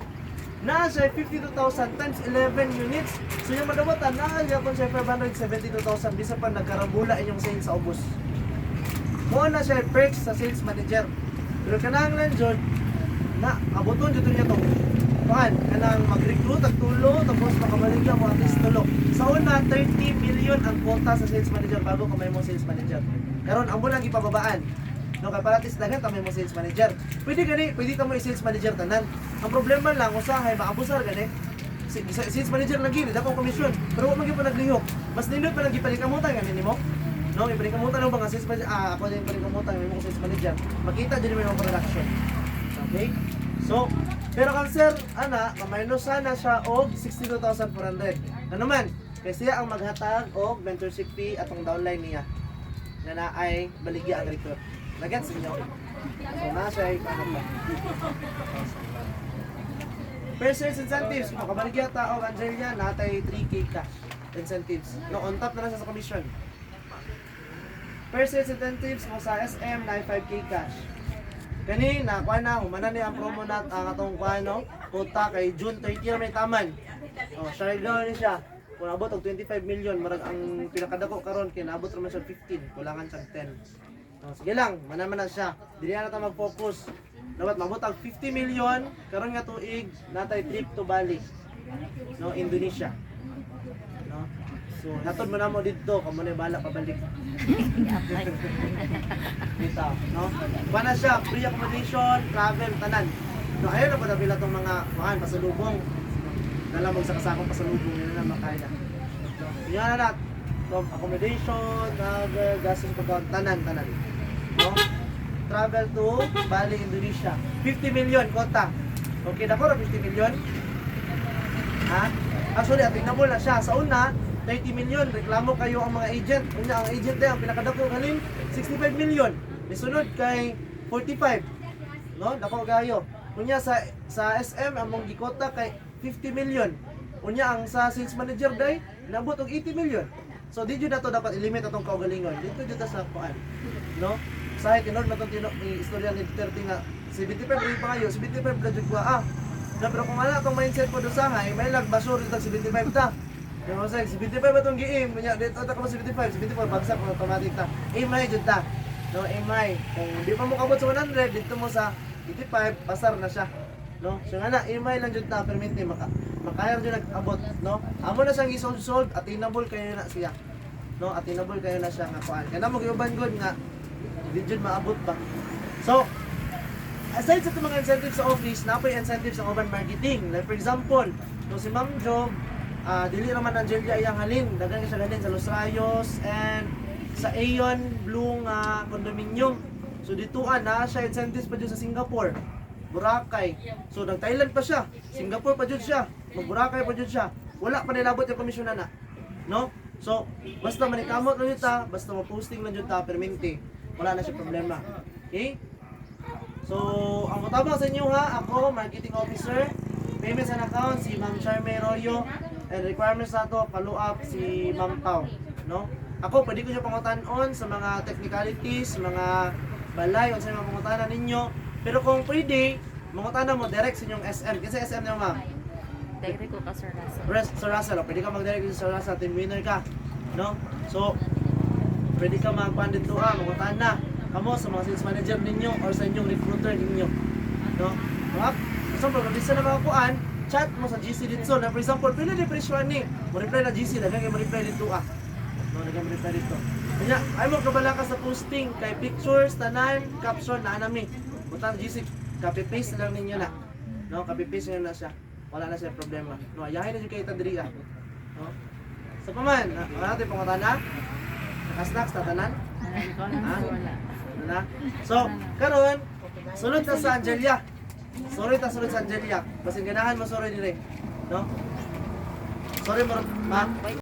na siya 52,000 times 11 units. So yung madawatan, na siya kung siya 572,000, bisan pa nagkarambula inyong sales sa ubos. Muna na siya perks sa sales manager. Pero kanang lang dyan, na abuton dito niya itong kanang mag-recruit, tulo, tapos makabaligyan mo at least tulo. Sa una, 30 million ang quota sa sales manager bago kamay mo sales manager. Karon ang lang ipababaan. No, kay paratis dagan kamay mo sales manager. Pwede ka mo i-sales manager tanan. Ang problema lang usahay maabusar gani. Sales manager lagi ni dakong komisyon. Pero wa man gyud pa naglihok. Mas nindot pa lagi palikamutan gani nimo. No, ipalikamutan mo ba nga sales manager? Ako din palikamutan mo sales manager. Makita diri mo yung production. Okay? So, pero kang sir, maminus sana siya og 62,400. Ano naman? Kasi siya ang maghatag og mentorship fee atong downline niya. Na ay baligya ang recruit. Nagets niyo. So na siya per sales incentives, makabaligya ta og Angelia natay 3k cash incentives. No, on top na lang sa commission. Per sales incentives mo sa SM na 5k cash. Kani na kuha na humana ni ang promo nat ang atong kuha no. Quota kay June 30 na may taman. Oh, share down ni siya. Kung abot og 25 million, marag ang pinakadako karon kay naabot ra man siya 15, kulangan siya 10. Oh, sige lang, man na siya. Dili na ta mag-focus. Dapat mabot ang 50 million karon nga tuig natay trip to Bali. No, Indonesia. No. So, hatod mo na mo dito, kamo na bala pabalik. Dito, no? Bana siya, free accommodation, travel, tanan. No, ayun na po na tong mga pasalubong. Nalamog sa kasakong pasalubong nila na makaya. So, yan na accommodation, travel, gastos pagkaon, tanan. No? Travel to Bali, Indonesia. 50 million kota. Okay na ko 50 million? Ha? Actually, tingnan mo na siya. Sa una, 30 million. Reklamo kayo ang mga agent. Una, ang agent din, ang pinakadako galing, 65 million. Misunod kay 45. No? Dako gayo. Kunya sa SM, among gikota kay 50 million. Unya ang sa sales manager day, nabot og 80 million. So di jud nato dapat i-limit atong kaugalingon. Dito jud ta sa kuan. No? Sa tinod na tong istorya ni Duterte nga 75 rin pa kayo, 75 na jud ko pero kung wala itong mindset po doon sa hay, may lagbasur ito 75 ta. Kaya mo sa 75 ba itong giim? Kanya, dito ta ka mo 75, 74, bagsak mo automatic ta. Imay jud ta. No, imay. Kung di pa mo kabot sa 100, dito mo sa 85, pasar na siya. No? So nga na, imay lang jud ta, perminte, makaya jud nag-abot. No? Amo na siyang isold, attainable kayo na siya. No, attainable kayo na siya nga kuan. Kaya na mo giuban gud nga, di jud maabot ba. So, aside sa itong mga incentives sa office, napoy incentives sa urban marketing. Like for example, no si Ma'am Jo, dili naman ang Angelia iyang halin. Dagan siya halin sa Los Rayos and sa Aeon Blue nga condominium. So dituan na siya incentives pa dyan sa Singapore, Boracay. So nag-Thailand pa siya, Singapore pa dyan siya, mag-Boracay pa dyan siya. Wala pa nilabot yung komisyon na. No? So, basta manikamot lang yun ta, basta ma-posting lang yun ta, permente. Wala na siya problema. Okay? So, ang matabang sa inyo ha, ako, marketing officer, payments and account, si Ma'am Charme Royo, and requirements na to, follow up, si Ma'am Pao, no? Ako, pwede ko siya pangutan-on sa mga technicalities, mga balay, o sa mga pangutanan ninyo, pero kung pwede, mangutanan mo direct sa inyong SM, kasi SM niyo ma'am, Direct ko ka, Sir Russell. Sir Russell, pwede ka mag-direct sa Sir Russell, team winner ka, no? So, pwede ka mag-pandit to mangutanan na, kamo sa mga sales manager ninyo or sa inyong recruiter ninyo. No? Right? So, pag bisa na mga kuan, chat mo sa GC dito. Na for example, pila di presyon ni. Mo reply na GC, daghan kay mo reply dito No, daghan mo reply dito. Kanya, ay mo kabala ka sa posting kay pictures, tanan, caption na anami. Butang GC, copy paste lang ninyo na. No, copy paste na siya. Wala na siya problema. No, ayahin na jud kay tadriya. No? Sa paman, wala natin pangutana. Naka-snacks ta tanan. Wala. Na. So, karon sulod ta sa Angelia. Sorry ta sulod sa Angelia. Basin ganahan mo sorry dire. No? Sorry mo, ma'am.